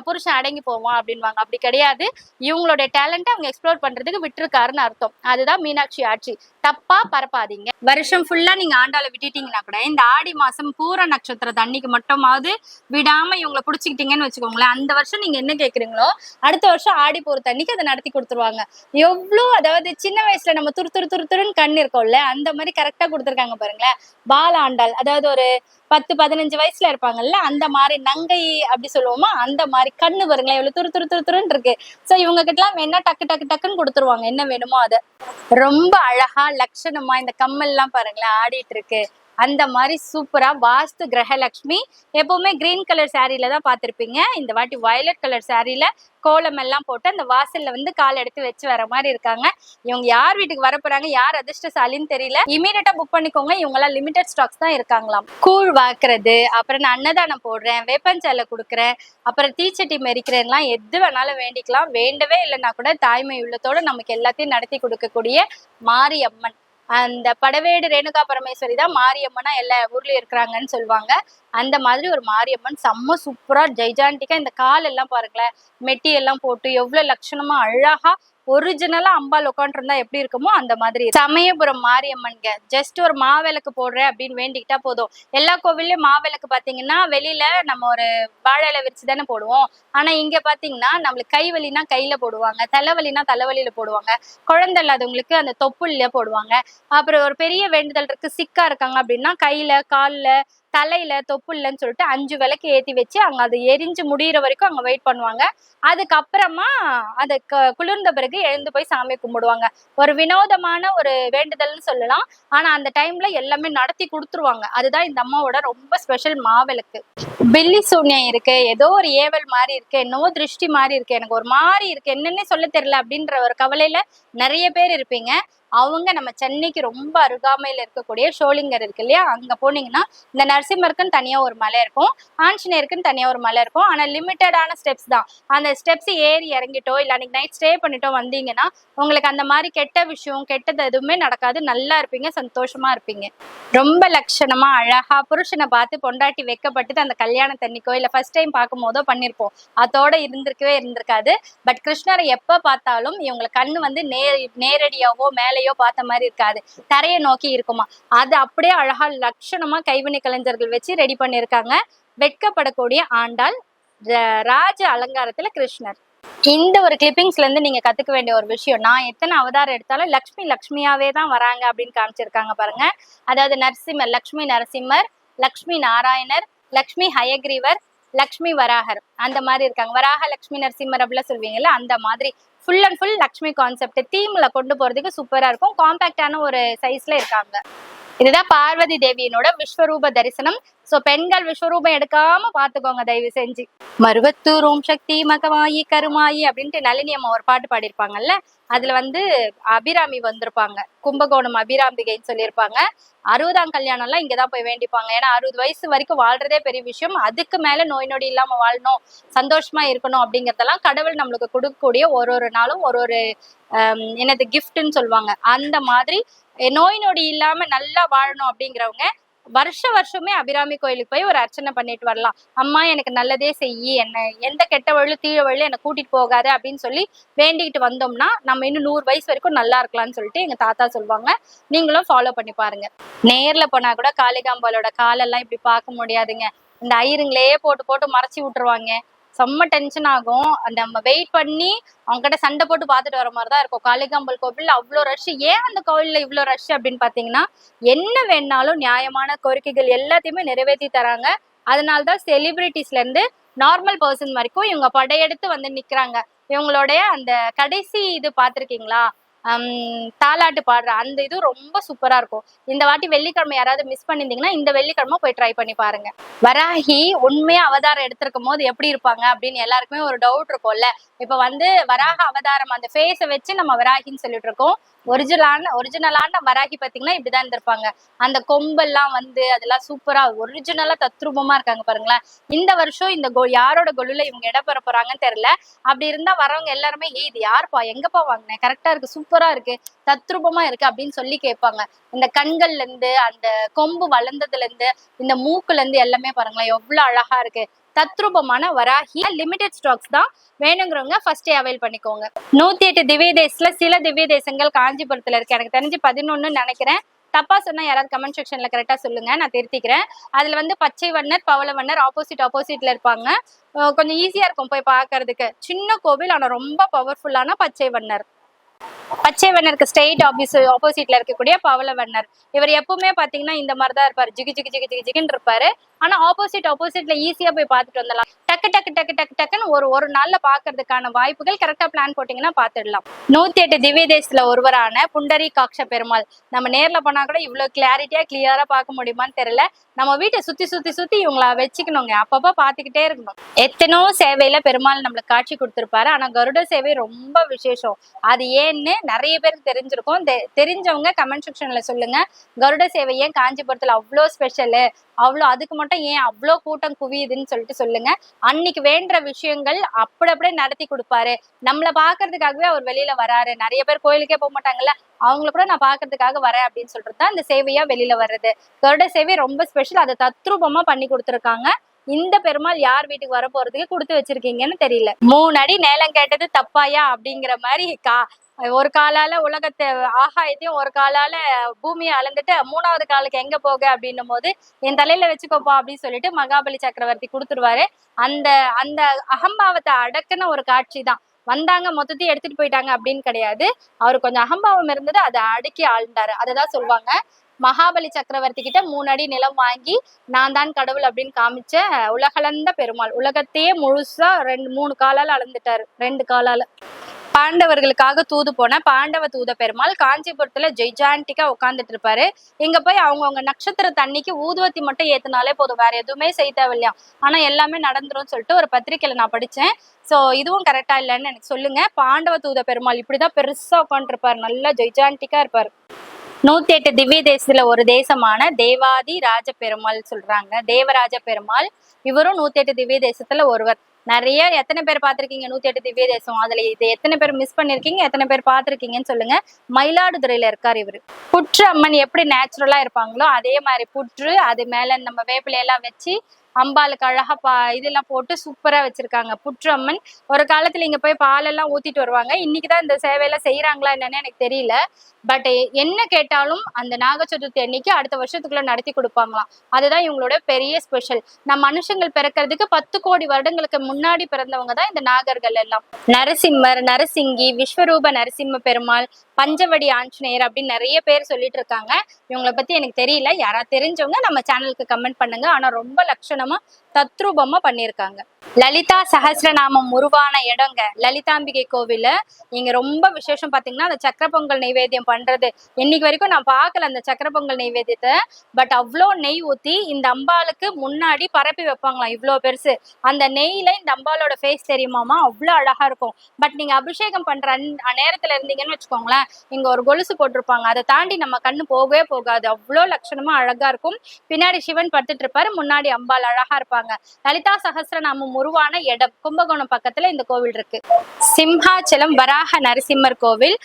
புருஷன் அடங்கி போவான் அப்படின்வாங்க. அப்படி கிடையாது. இவங்களுடைய டேலண்ட்டை அவங்க எக்ஸ்ப்ளோர் பண்றதுக்கு விட்டுருக்காருன்னு அர்த்தம். அதுதான் மீனாட்சி ஆட்சி. தப்பா பரப்பாதீங்க. வருஷம் ஃபுல்லா நீங்க ஆண்டாளை விட்டுட்டீங்கன்னா கூட இந்த ஆடி மாசம் பூர நட்சத்திரத்து அன்னைக்கு மட்டும் வட்டமாவது விடாம இவங்களை புடிச்சுக்கிட்டீங்கன்னு வச்சுக்கோங்களேன், அந்த வருஷம் நீங்க என்ன கேக்குறீங்களோ அடுத்த வருஷம் ஆடி போறது அன்னைக்கு அதை நடத்தி கொடுத்துருவாங்க. எவ்வளவு, அதாவது சின்ன வயசுல நம்ம துருன்னு கண் இருக்கும்ல, அந்த மாதிரி கரெக்டா கொடுத்துருக்காங்க பாருங்களேன். பால ஆண்டாள், அதாவது ஒரு 10-15 வயசுல இருப்பாங்கல்ல, அந்த மாதிரி நங்கை அப்படி சொல்லுவோமா, அந்த மாதிரி கண்ணு பாருங்களேன் எவ்வளவு துருன்னு இருக்கு. சோ இவங்க கிட்ட எல்லாம் வேணா டக்குன்னு கொடுத்துருவாங்க என்ன வேணுமோ அதை. ரொம்ப அழகா லட்சணமா இந்த கம்மல் எல்லாம் பாருங்களேன் ஆடிட்டு இருக்கு. அந்த மாதிரி சூப்பரா வாஸ்து கிரகலட்சுமி. எப்பவுமே கிரீன் கலர் சாரீல தான் பார்த்திருப்பீங்க. இந்த வாட்டி வயலட் கலர் சாரீல கோலம் எல்லாம் போட்டு அந்த வாசல்ல வந்து கால் எடுத்து வச்சு வர மாதிரி இருக்காங்க. இவங்க யார் வீட்டுக்கு வர போறாங்க, யார் அதிர்ஷ்டசாலின்னு தெரியல. இமீடியட்டா புக் பண்ணிக்கோங்க. இவங்க எல்லாம் லிமிடெட் ஸ்டாக்ஸ் தான் இருக்காங்களாம். கூழ் வாக்குறது, அப்புறம் நான் அன்னதானம் போடுறேன், வேப்பஞ்சாலை கொடுக்குறேன், அப்புறம் தீச்சட்டி மெரிக்கிறேன்லாம் எது வேணாலும் வேண்டிக்கலாம். வேண்டவே இல்லைன்னா கூட தாய்மை உள்ளத்தோட நமக்கு எல்லாத்தையும் நடத்தி கொடுக்கக்கூடிய மாரியம்மன். அந்த படவேடு ரேணுகா பரமேஸ்வரி தான் மாரியம்மனா எல்லா ஊர்லயும் இருக்கிறாங்கன்னு சொல்லுவாங்க. அந்த மாதிரி ஒரு மாரியம்மன் செம்ம சூப்பரா ஜெய்ஜாண்டிக்கா. இந்த கால் எல்லாம் பாருங்களேன் மெட்டி எல்லாம் போட்டு எவ்வளவு லட்சணமா அழகா ஒரிஜினலா அம்பாள் உட்காந்துருந்தா எப்படி இருக்குமோ அந்த மாதிரி. சமயபுரம் மாரியம்மன்க ஜஸ்ட் ஒரு மாவிளக்கு போடுறேன் அப்படின்னு வேண்டிக்கிட்டா போதும். எல்லா கோவில்லயும் மாவிளக்கு பாத்தீங்கன்னா வெளியில நம்ம ஒரு வாழை விரிச்சு தானே போடுவோம். ஆனா இங்க பாத்தீங்கன்னா நம்மளுக்கு கை வலினா கையில போடுவாங்க, தலைவலினா தலைவலியில போடுவாங்க, குழந்தை இல்லாதவங்களுக்கு அந்த தொப்புள்ள போடுவாங்க. அப்புறம் ஒரு பெரிய வேண்டுதல் இருக்கு, சிக்கா இருக்காங்க அப்படின்னா கையில கால்ல தலையில தொப்புள்ளன்னு சொல்லிட்டு 5 விளக்கு ஏத்தி வச்சு அங்க அது எரிஞ்சு முடியிற வரைக்கும் அங்க வெயிட் பண்ணுவாங்க. அதுக்கப்புறமா அதை குளிர்ந்த பிறகு எழுந்து போய் சாமி கும்பிடுவாங்க. ஒரு வினோதமான ஒரு வேண்டுதல்னு சொல்லலாம். ஆனா அந்த டைம்ல எல்லாமே நடத்தி கொடுத்துருவாங்க. அதுதான் இந்த அம்மாவோட ரொம்ப ஸ்பெஷல் மாவிளக்கு. பில்லி சூன்யம் இருக்கு, ஏதோ ஒரு ஏவல் மாதிரி இருக்கு, என்னவோ திருஷ்டி மாதிரி இருக்கு, எனக்கு ஒரு மாதிரி இருக்கு, என்னன்னே சொல்ல தெரியல அப்படின்ற ஒரு கவலையில நிறைய பேர் இருப்பீங்க. அவங்க நம்ம சென்னைக்கு ரொம்ப அருகாமையில இருக்கக்கூடிய ஷோலிங்கர் இருக்கு இல்லையா, அங்க போனீங்கன்னா இந்த நரசிம்மருக்குன்னு தனியா ஒரு மலை இருக்கும், ஆஞ்சநேயருக்குன்னு தனியா ஒரு மலை இருக்கும். ஆனா லிமிட்டடான ஸ்டெப்ஸ் தான். அந்த ஸ்டெப்ஸ் ஏறி இறங்கிட்டோ இல்ல அன்னைக்கு நைட் ஸ்டே பண்ணிட்டோ வந்தீங்கன்னா உங்களுக்கு அந்த மாதிரி கெட்ட விஷயம் கெட்டது எதுவுமே நடக்காது. நல்லா இருப்பீங்க, சந்தோஷமா இருப்பீங்க. ரொம்ப லட்சணமா அழகா புருஷனை பார்த்து பொண்டாட்டி வைக்கப்பட்டு அந்த கல்யாணத்தன்னைக்கோ இல்ல ஃபர்ஸ்ட் டைம் பார்க்கும் போதோ பண்ணிருப்போம். அதோட இருந்திருக்காது. பட் கிருஷ்ணரை எப்ப பார்த்தாலும் இவங்களை கண்ணு வந்து நேரடியாவோ மேலே பார்த்த மாதிரி இருக்காது, தரையை நோக்கி இருக்குமா. அது அப்படியே அழகா லட்சணமா கைவினை கலைஞர்கள் வச்சு ரெடி பண்ணிருக்காங்க. வெட்கப்படக்கூடிய ஆண்டாள், ராஜ அலங்காரத்துல கிருஷ்ணர். இந்த ஒரு கிளிப்பிங்ஸ்ல இருந்து நீங்க கத்துக்க வேண்டிய ஒரு விஷயம், நான் எத்தனை அவதாரம் எடுத்தாலும் லக்ஷ்மியாவே தான் வராங்க அப்படின்னு காமிச்சிருக்காங்க பாருங்க. அதாவது நரசிம்மர், லக்ஷ்மி நரசிம்மர், லக்ஷ்மி நாராயணர், லக்ஷ்மி ஹயக்ரீவர், லக்ஷ்மி வராகர், அந்த மாதிரி இருக்காங்க. வராக லக்ஷ்மி நரசிம்மர் அப்படிலாம் சொல்வீங்கல்ல, அந்த மாதிரி full and full Lakshmi concept தீம்ல கொண்டு போறதுக்கு சூப்பரா இருக்கும். காம்பாக்டான ஒரு சைஸ்ல இருக்காங்க. இதுதான் பார்வதி தேவியினோட விஸ்வரூப தரிசனம். சோ பெண்கள் விஸ்வரூபம் எடுக்காம பாத்துக்கோங்க தயவு செஞ்சு. மருவத்தூர் ஓம் சக்தி மகமாயி கருமாயி அப்படின்ட்டு நளினி அம்மா ஒரு பாட்டு பாடியிருப்பாங்கல்ல, அதுல வந்து அபிராமி வந்திருப்பாங்க, கும்பகோணம் அபிராம்பிகைன்னு சொல்லியிருப்பாங்க. 60ஆம் கல்யாணம் எல்லாம் இங்கதான் போய் வேண்டிப்பாங்க. ஏன்னா 60 வயசு வரைக்கும் வாழ்றதே பெரிய விஷயம். அதுக்கு மேல நோய் நொடி இல்லாம வாழணும், சந்தோஷமா இருக்கணும் அப்படிங்கறதெல்லாம் கடவுள் நம்மளுக்கு கொடுக்கக்கூடிய ஒரு நாளும் ஒரு என்னது கிஃப்ட்ன்னு சொல்லுவாங்க. அந்த மாதிரி நோய் நொடி இல்லாம நல்லா வாழணும் அப்படிங்கிறவங்க வருஷமே அபிராமி கோயிலுக்கு போய் ஒரு அர்ச்சனை பண்ணிட்டு வரலாம். அம்மா எனக்கு நல்லதே செய்யி, என்ன எந்த கெட்ட வழியும் தீய வழியும் என்னை கூட்டிட்டு போகாது அப்படின்னு சொல்லி வேண்டிக்கிட்டு வந்தோம்னா நம்ம இன்னும் 100 வயசு வரைக்கும் நல்லா இருக்கலாம்னு சொல்லிட்டு எங்க தாத்தா சொல்லுவாங்க. நீங்களும் ஃபாலோ பண்ணி பாருங்க. நேர்ல போனா கூட காளிகாம்பாலோட காலெல்லாம் இப்படி பார்க்க முடியாதுங்க. இந்த ஐயருங்களே போட்டு மறைச்சி விட்டுருவாங்க. செம்ம டென்ஷன் ஆகும். நம்ம வெயிட் பண்ணி அவங்க கிட்ட சண்டை போட்டு பார்த்துட்டு வர மாதிரிதான் இருக்கும். காளிகாம்பல் கோவில்ல அவ்வளோ ரஷ். ஏன் அந்த கோவில்ல இவ்வளோ ரஷ் அப்படின்னு பாத்தீங்கன்னா, என்ன வேணாலும் நியாயமான கோரிக்கைகள் எல்லாத்தையுமே நிறைவேற்றி தராங்க. அதனாலதான் செலிபிரிட்டிஸ்ல இருந்து நார்மல் பர்சன் வரைக்கும் இவங்க படையெடுத்து வந்து நிக்கிறாங்க. இவங்களுடைய அந்த கடைசி இது பாத்திருக்கீங்களா, தாலாட்டு பாடுற அந்த இது ரொம்ப சூப்பரா இருக்கும். இந்த வாட்டி வெள்ளிக்கிழமை யாராவது மிஸ் பண்ணிருந்தீங்கன்னா இந்த வெள்ளிக்கிழமை போய் ட்ரை பண்ணி பாருங்க. வராகி உண்மையா அவதாரம் எடுத்திருக்கும் போது எப்படி இருப்பாங்க அப்படின்னு எல்லாருக்குமே ஒரு டவுட் இருக்கும்ல. இப்ப வந்து வராக அவதாரம் அந்த ஃபேஸை வச்சு நம்ம வராகின்னு சொல்லிட்டு இருக்கோம். ஒரிஜினலான வராகி பாத்தீங்கன்னா இப்படிதான் இருந்திருப்பாங்க. அந்த கொம்பெல்லாம் வந்து அதெல்லாம் சூப்பரா ஒரிஜினலா தத்ரூபமா இருக்காங்க பாருங்களேன். இந்த வருஷம் இந்த யாரோட கொலுல இவங்க இடம் பெற போறாங்கன்னு தெரியல. அப்படி இருந்தா வரவங்க எல்லாருமே இது யாருப்பா எங்கப்பா வாங்கினேன், கரெக்டா இருக்கு, சூப்பரா இருக்கு, தத்ரூபமா இருக்கு அப்படின்னு சொல்லி கேட்பாங்க. இந்த கண்கள்ல இருந்து அந்த கொம்பு வளர்ந்ததுல இருந்து இந்த மூக்குல இருந்து எல்லாமே பாருங்களேன் எவ்வளவு அழகா இருக்கு. தத்ரூபமான வராகி லிமிடெட் ஸ்டாக்ஸ் தான். வேணுங்கிறவங்க ஃபர்ஸ்டே அவைல் பண்ணிக்கோங்க. 108 திவ்ய தேசத்துல சில திவ்ய தேசங்கள் காஞ்சிபுரத்துல இருக்கு. எனக்கு தெரிஞ்சு 11 நினைக்கிறேன். தப்பா சொன்னா யாராவது கமெண்ட் செக்ஷன்ல கரெக்டா சொல்லுங்க, நான் திருத்திக்கிறேன். அதுல வந்து பச்சை வண்ணர் பவள வண்ணர் ஆப்போசிட்ல இருப்பாங்க. கொஞ்சம் ஈஸியா இருக்கும் போய் பாக்குறதுக்கு. சின்ன கோவில் ஆனா ரொம்ப பவர்ஃபுல்லான பச்சை வண்ணர். பச்சை வண்ணருக்கு ஸ்ட்ரெயிட் ஆப்போசிட்ல இருக்கக்கூடிய பவள வண்ணர். இவர் எப்பவுமே பாத்தீங்கன்னா இந்த மாதிரிதான் இருப்பாரு, ஜிகி ஜிகி ஜிகி ஜிகி ஜிகின்னு இருப்பாரு. ஆனா ஆப்போசிட்ல ஈஸியா போய் பார்த்துட்டு வந்துடலாம். டக்கு டக்கு டக்கு டக்கு டக்குன்னு ஒரு நாள்ல பாக்குறதுக்கான வாய்ப்புகள் கரெக்டா பிளான் போட்டீங்கன்னா பாத்துடலாம். 108 திவ்ய தேசத்துல ஒருவரான புண்டரீகாக்ஷ பெருமாள் நம்ம நேர்ல போனா கூட இவ்வளவு கிளியரா பார்க்க முடியுமான்னு தெரியல. நம்ம வீட்டை சுத்தி இவங்கள வச்சுக்கணுங்க, அப்பப்ப பாத்துக்கிட்டே இருக்கணும். எத்தனோ சேவையில பெருமாள் நம்மளுக்கு காட்சி கொடுத்திருப்பாரு. ஆனா கருட சேவை ரொம்ப விசேஷம். அது ஏன்னு நிறைய பேருக்கு தெரிஞ்சிருக்கும். தெரிஞ்சவங்க கமெண்ட் செக்ஷன்ல சொல்லுங்க. கருட சேவை ஏன் காஞ்சிபுரத்துல அவ்வளோ ஸ்பெஷலு, அவ்வளோ அதுக்கு மட்டும் ஏன் அவ்வளோ கூட்டம் குவியுதுன்னு சொல்லுங்க. அன்னைக்கு வேண்ட விஷயங்கள் அப்படியே நடத்தி கொடுப்பாரு. நம்மளை பாக்குறதுக்காகவே அவர் வெளியில வராரு. நிறைய பேர் கோயிலுக்கே போக மாட்டாங்கல்ல, அவங்கள கூட நான் பாக்குறதுக்காக வரேன் அப்படின்னு சொல்றதுதான் இந்த சேவையா வெளியில வர்றது. கருட சேவை ரொம்ப ஸ்பெஷல். அதை தத்ரூபமா பண்ணி கொடுத்துருக்காங்க. இந்த பெருமாள் யார் வீட்டுக்கு வர போறதுக்கு கொடுத்து வச்சிருக்கீங்கன்னு தெரியல. 3 அடி நேலம் கேட்டது தப்பாயா அப்படிங்கிற மாதிரி ஒரு காலால உலகத்தை ஆகாயத்தையும் ஒரு காலால பூமியை அளந்துட்டு 3வது காலுக்கு எங்க போக அப்படின்னும் போது என் தலையில வச்சுக்கோப்பா அப்படின்னு சொல்லிட்டு மகாபலி சக்கரவர்த்தி கொடுத்துருவாரு. அந்த அந்த அகம்பாவத்தை அடக்குன ஒரு காட்சி தான். வந்தாங்க மொத்தத்தையும் எடுத்துட்டு போயிட்டாங்க அப்படின்னு கிடையாது. அவரு கொஞ்சம் அகம்பாவம் இருந்தது, அதை அடுக்கி ஆழ்ந்தாரு. அததான் சொல்லுவாங்க, மகாபலி சக்கரவர்த்தி கிட்ட 3 அடி நிலம் வாங்கி நான் தான் கடவுள் அப்படின்னு காமிச்ச உலகளந்த பெருமாள். உலகத்தையே முழுசா 3 காலால அளந்துட்டாரு, 2 காலால. பாண்டவர்களுக்காக தூது போன பாண்டவ தூத பெருமாள் காஞ்சிபுரத்துல ஜெய்ஜாண்டிக்கா உட்காந்துட்டு இருப்பாரு. இங்க போய் அவங்கவுங்க நட்சத்திர தண்ணிக்கு ஊதுவத்தி மட்டும் ஏத்துனாலே போதும், வேற எதுவுமே செய்ய தேவையில்லையா. ஆனா எல்லாமே நடந்துரும் சொல்லிட்டு ஒரு பத்திரிக்கையில நான் படிச்சேன். சோ இதுவும் கரெக்டா இல்லைன்னு எனக்கு சொல்லுங்க. பாண்டவ தூத பெருமாள் இப்படிதான் பெருசா உட்காந்துட்டு இருப்பாரு, நல்லா ஜெய்ஜாண்டிக்கா இருப்பாரு. 108 திவ்ய தேசத்துல ஒரு தேசமான தேவாதி ராஜ பெருமாள் சொல்றாங்க, தேவராஜ பெருமாள். இவரும் 108 திவ்ய தேசத்துல ஒருவர். நிறைய எத்தனை பேர் பார்த்திருக்கீங்க 108 திவ்ய தேசம்? அதுல இது எத்தனை பேர் மிஸ் பண்ணிருக்கீங்க, எத்தனை பேர் பார்த்திருக்கீங்கன்னு சொல்லுங்க. மயிலாடுதுறையில இருக்காரு இவரு. புற்று அம்மன் எப்படி நேச்சுரலா இருப்பாங்களோ அதே மாதிரி புற்று, அது மேல நம்ம வேப்பிலையெல்லாம் வச்சு அம்பாளுக்கு அழகா இதெல்லாம் போட்டு சூப்பரா வச்சிருக்காங்க. புற்றம்மன் ஒரு காலத்துல இங்க போய் பாலெல்லாம் ஊத்திட்டு வருவாங்க. இன்னைக்குதான் இந்த சேவையெல்லாம் செய்யறாங்களா என்னன்னு எனக்கு தெரியல. பட் என்ன கேட்டாலும் அந்த நாக சதுர்த்தி அன்னைக்கு அடுத்த வருஷத்துக்குள்ள நடத்தி கொடுப்பாங்களாம். அதுதான் இவங்களோட பெரிய ஸ்பெஷல். நம்ம மனுஷங்கள் பிறக்கிறதுக்கு 10 கோடி வருடங்களுக்கு முன்னாடி பிறந்தவங்க தான் இந்த நாகர்கள் எல்லாம். நரசிம்மர், நரசிங்கி, விஸ்வரூப நரசிம்ம பெருமாள், பஞ்சவடி ஆஞ்சநேயர் அப்படின்னு நிறைய பேர் சொல்லிட்டு இருக்காங்க. இவங்களை பத்தி எனக்கு தெரியல. யாராவது தெரிஞ்சவங்க நம்ம சேனலுக்கு கமெண்ட் பண்ணுங்க. ஆனா ரொம்ப லட்சணமா தத்ரூபமா பண்ணியிருக்காங்க. லலிதா சஹஸ்ரநாமம் உருவான இடங்க லலிதாம்பிகை கோவில்ல. இங்க ரொம்ப விசேஷம் பாத்தீங்கன்னா அந்த சக்கர பொங்கல் நைவேத்தியம் பண்றது. இன்னைக்கு வரைக்கும் நான் பார்க்கல அந்த சக்கர பொங்கல் நைவேத்தியத்தை. பட் அவ்வளோ நெய் ஊத்தி இந்த அம்பாளுக்கு முன்னாடி பரப்பி வைப்பாங்களாம், இவ்வளோ பெருசு. அந்த நெய்ல இந்த அம்பாலோட ஃபேஸ் தெரியுமாமா, அவ்வளோ அழகா இருக்கும். பட் நீங்க அபிஷேகம் பண்ற நேரத்துல இருந்தீங்கன்னு வச்சுக்கோங்களேன், இங்க ஒரு கொலுசு போட்டிருப்பாங்க, அதை தாண்டி நம்ம கண்ணு போகவே போகாது. அவ்வளோ லட்சணமா அழகா இருக்கும். பின்னாடி சிவன் படுத்துட்டு இருப்பாரு, முன்னாடி அம்பாள் அழகா இருப்பாங்க. லலிதா சஹஸ்ரநாமம் உருவான இடம் கும்பகோணம் பக்கத்துல இந்த கோவில் இருக்கு. சிம்ஹாச்சலம் வராக நரசிம்மர் கோவில்.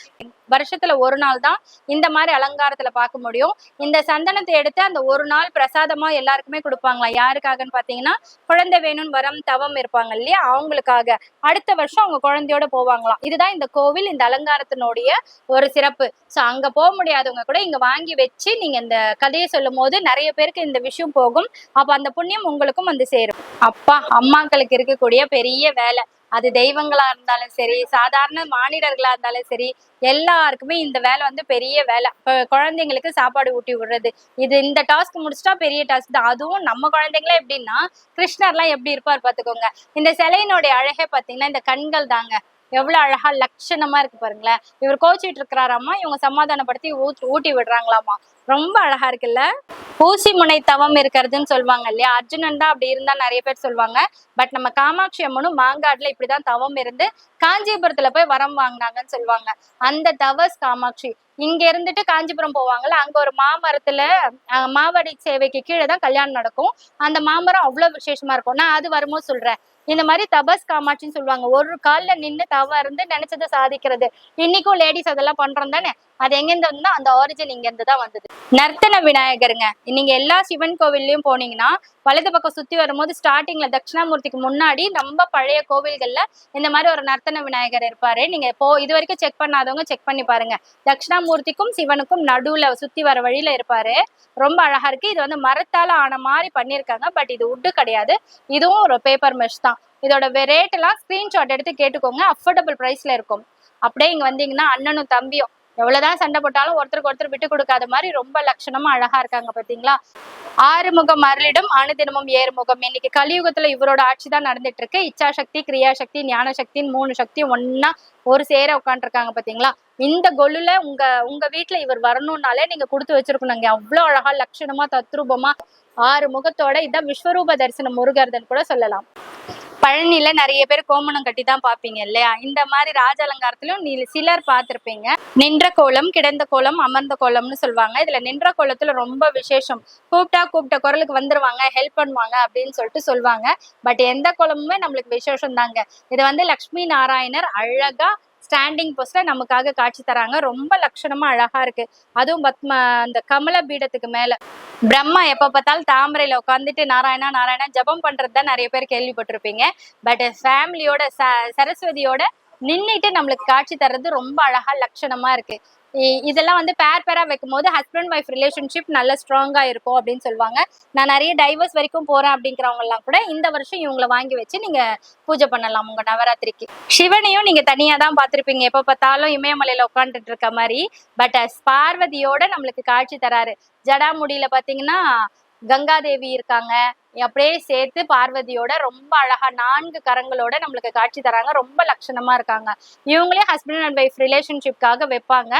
வருஷத்துல ஒரு நாள் தான் இந்த மாதிரி அலங்காரத்துல பார்க்க முடியும். இந்த சந்தனத்தை எடுத்து அந்த ஒரு நாள் பிரசாதமா எல்லாருக்குமே கொடுப்பாங்களா. யாருக்காகன்னு பாத்தீங்கன்னா குழந்தை வேணும்னு வரம் தவம் இருப்பாங்க இல்லையா, அவங்களுக்காக. அடுத்த வருஷம் அவங்க குழந்தையோட போவாங்களாம். இதுதான் இந்த கோவில், இந்த அலங்காரத்தினுடைய ஒரு சிறப்பு. சோ அங்க போக முடியாதவங்க கூட இங்க வாங்கி வச்சு நீங்க இந்த கதையை சொல்லும் போது நிறைய பேருக்கு இந்த விஷயம் போகும். அப்ப அந்த புண்ணியம் உங்களுக்கும் வந்து சேரும். அப்பா, அம்மாக்களுக்கு இருக்கக்கூடிய பெரிய வேலை, அது தெய்வங்களா இருந்தாலும் சரி, சாதாரண மானிடர்களா இருந்தாலும் சரி, எல்லாருக்குமே இந்த வேலை வந்து பெரிய வேலை. குழந்தைங்களுக்கு சாப்பாடு ஊட்டி விடுறது, இந்த டாஸ்க் முடிச்சுட்டா பெரிய டாஸ்க் தான். அதுவும் நம்ம குழந்தைங்களே எப்படின்னா கிருஷ்ணர்லாம் எப்படி இருப்பார் பாத்துக்கோங்க. இந்த சிலையினுடைய அழகே பாத்தீங்கன்னா இந்த கண்கள் தாங்க, எவ்வளவு அழகா லட்சணமா இருக்கு பாருங்களேன். இவர் கோச்சிட்டு இருக்கிறாராமா, இவங்க சமாதானப்படுத்தி ஊட்டி விடுறாங்களாமா. ரொம்ப அழகா இருக்குல்ல. ஊசி முனை தவம் இருக்கிறதுன்னு சொல்லுவாங்க இல்லையா, அர்ஜுனன் தான் அப்படி இருந்தா நிறைய பேர் சொல்லுவாங்க. பட் நம்ம காமாட்சி அம்மனும் மாங்காடுல இப்படிதான் தவம் இருந்து காஞ்சிபுரத்துல போய் வரம் வாங்கினாங்கன்னு சொல்லுவாங்க. அந்த தவஸ் காமாட்சி இங்க இருந்துட்டு காஞ்சிபுரம் போவாங்கல்ல, அங்க ஒரு மாமரத்துல மாவடி சேவைக்கு கீழே தான் கல்யாணம் நடக்கும். அந்த மாமரம் அவ்வளவு விசேஷமா இருக்கும். நான் அது வரும்போது சொல்றேன். இந்த மாதிரி தபஸ் காமாட்சின்னு சொல்லுவாங்க. ஒரு கால்ல நின்று தவ இருந்து நினைச்சதை சாதிக்கிறது. இன்னைக்கும் லேடிஸ் அதெல்லாம் பண்றோம் தானே. அது எங்கிருந்து வந்தா அந்த ஆரிஜின் இங்க இருந்து தான் வந்தது. நர்த்தன விநாயகருங்க. நீங்க எல்லா சிவன் கோவில்லையும் போனீங்கன்னா வலது பக்கம் சுத்தி வரும்போது ஸ்டார்டிங்ல தட்சிணாமூர்த்திக்கு முன்னாடி நம்ம பழைய கோவில்கள்ல இந்த மாதிரி ஒரு நர்த்தன விநாயகர் இருப்பாரு. நீங்க இது வரைக்கும் செக் பண்ணாதவங்க செக் பண்ணி பாருங்க. தட்சிணாமூர்த்திக்கும் சிவனுக்கும் நடுவுல சுத்தி வர வழியில இருப்பாரு. ரொம்ப அழகா இருக்கு. இது வந்து மரத்தால ஆன மாதிரி பண்ணிருக்காங்க. பட் இது உட்டு கிடையாது. இதுவும் ஒரு பேப்பர் மெஷ் தான். இதோட ரேட் எல்லாம் ஸ்கிரீன்ஷாட் எடுத்து கேட்டுக்கோங்க. அஃபோர்டபுள் பிரைஸ்ல இருக்கும். அப்படியே இங்க வந்தீங்கன்னா அண்ணனும் தம்பியும் எவ்வளவுதான் சண்டை போட்டாலும் ஒருத்தருக்கு ஒருத்தர் விட்டு கொடுக்காத மாதிரி ரொம்ப லட்சணமா அழகா இருக்காங்க பாத்தீங்களா. ஆறுமுகம் அருளிடும் அனுதினமும் ஏறுமுகம். இன்னைக்கு கலியுகத்துல இவரோட ஆட்சி தான் நடந்துட்டு இருக்கு. இச்சா சக்தி, கிரியா சக்தி, ஞான சக்தின்னு 3 சக்தியும் ஒன்னா ஒரு சேர உட்காந்துருக்காங்க பாத்தீங்களா. இந்த கொலுல உங்க வீட்டுல இவர் வரணும்னாலே நீங்க கொடுத்து வச்சிருக்கணுங்க. அவ்வளவு அழகா லட்சணமா தத்ரூபமா 6 முகத்தோட இதான் விஸ்வரூப தரிசனம் முருகர்தன் கூட சொல்லலாம். பழனியில நிறைய பேர் கோமணம் கட்டி தான் பாப்பீங்க இல்லையா. இந்த மாதிரி ராஜ அலங்காரத்திலும் சிலர் பார்த்திருப்பீங்க. நின்ற கோலம், கிடந்த கோலம், அமர்ந்த கோலம்னு சொல்லுவாங்க. இதுல நின்ற கோலத்துல ரொம்ப விசேஷம். கூப்பிட்ட குரலுக்கு வந்துருவாங்க, ஹெல்ப் பண்ணுவாங்க அப்படின்னு சொல்லுவாங்க. பட் எந்த கோலமுமே நம்மளுக்கு விசேஷம் தாங்க. இது வந்து லக்ஷ்மி நாராயணர் அழகா ஸ்டாண்டிங் போஸ்ட்ல நமக்காக காட்சி தராங்க. ரொம்ப லட்சணமா அழகா இருக்கு. அதுவும் அந்த கமல பீடத்துக்கு மேல பிரம்மா எப்ப பார்த்தாலும் தாமரையில உட்காந்துட்டு நாராயணா நாராயணா ஜபம் பண்றதுதான் நிறைய பேர் கேள்விப்பட்டிருப்பீங்க. பட் ஃபேமிலியோட சரஸ்வதியோட நின்னுட்டு நம்மளுக்கு காட்சி தர்றது ரொம்ப அழகா லட்சணமா இருக்கு. இதெல்லாம் வந்து பேரா வைக்கும் போது ஹஸ்பண்ட் ஒய்ஃப் ரிலேஷன்ஷிப் நல்ல ஸ்ட்ராங்கா இருக்கும் அப்படின்னு சொல்லுவாங்க. நான் நிறைய டைவர்ஸ் வரைக்கும் போறேன் அப்படிங்கிறவங்க எல்லாம் கூட இந்த வருஷம் இவங்களை வாங்கி வச்சு நீங்க பூஜை பண்ணலாம் உங்க நவராத்திரிக்கு. சிவனையும் நீங்க தனியா தான் பார்த்திருப்பீங்க. எப்ப பார்த்தாலும் இமயமலையில உட்காந்துட்டு இருக்க மாதிரி. பட் பார்வதியோட நம்மளுக்கு காட்சி தராரு. ஜடாமுடியில பாத்தீங்கன்னா கங்காதேவி இருக்காங்க. அப்படியே சேர்த்து பார்வதியோட ரொம்ப அழகா 4 கரங்களோட நம்மளுக்கு காட்சி தராங்க. ரொம்ப லட்சணமா இருக்காங்க. இவங்களே ஹஸ்பண்ட் அண்ட் ஒய்ஃப் ரிலேஷன்ஷிப்காக வைப்பாங்க.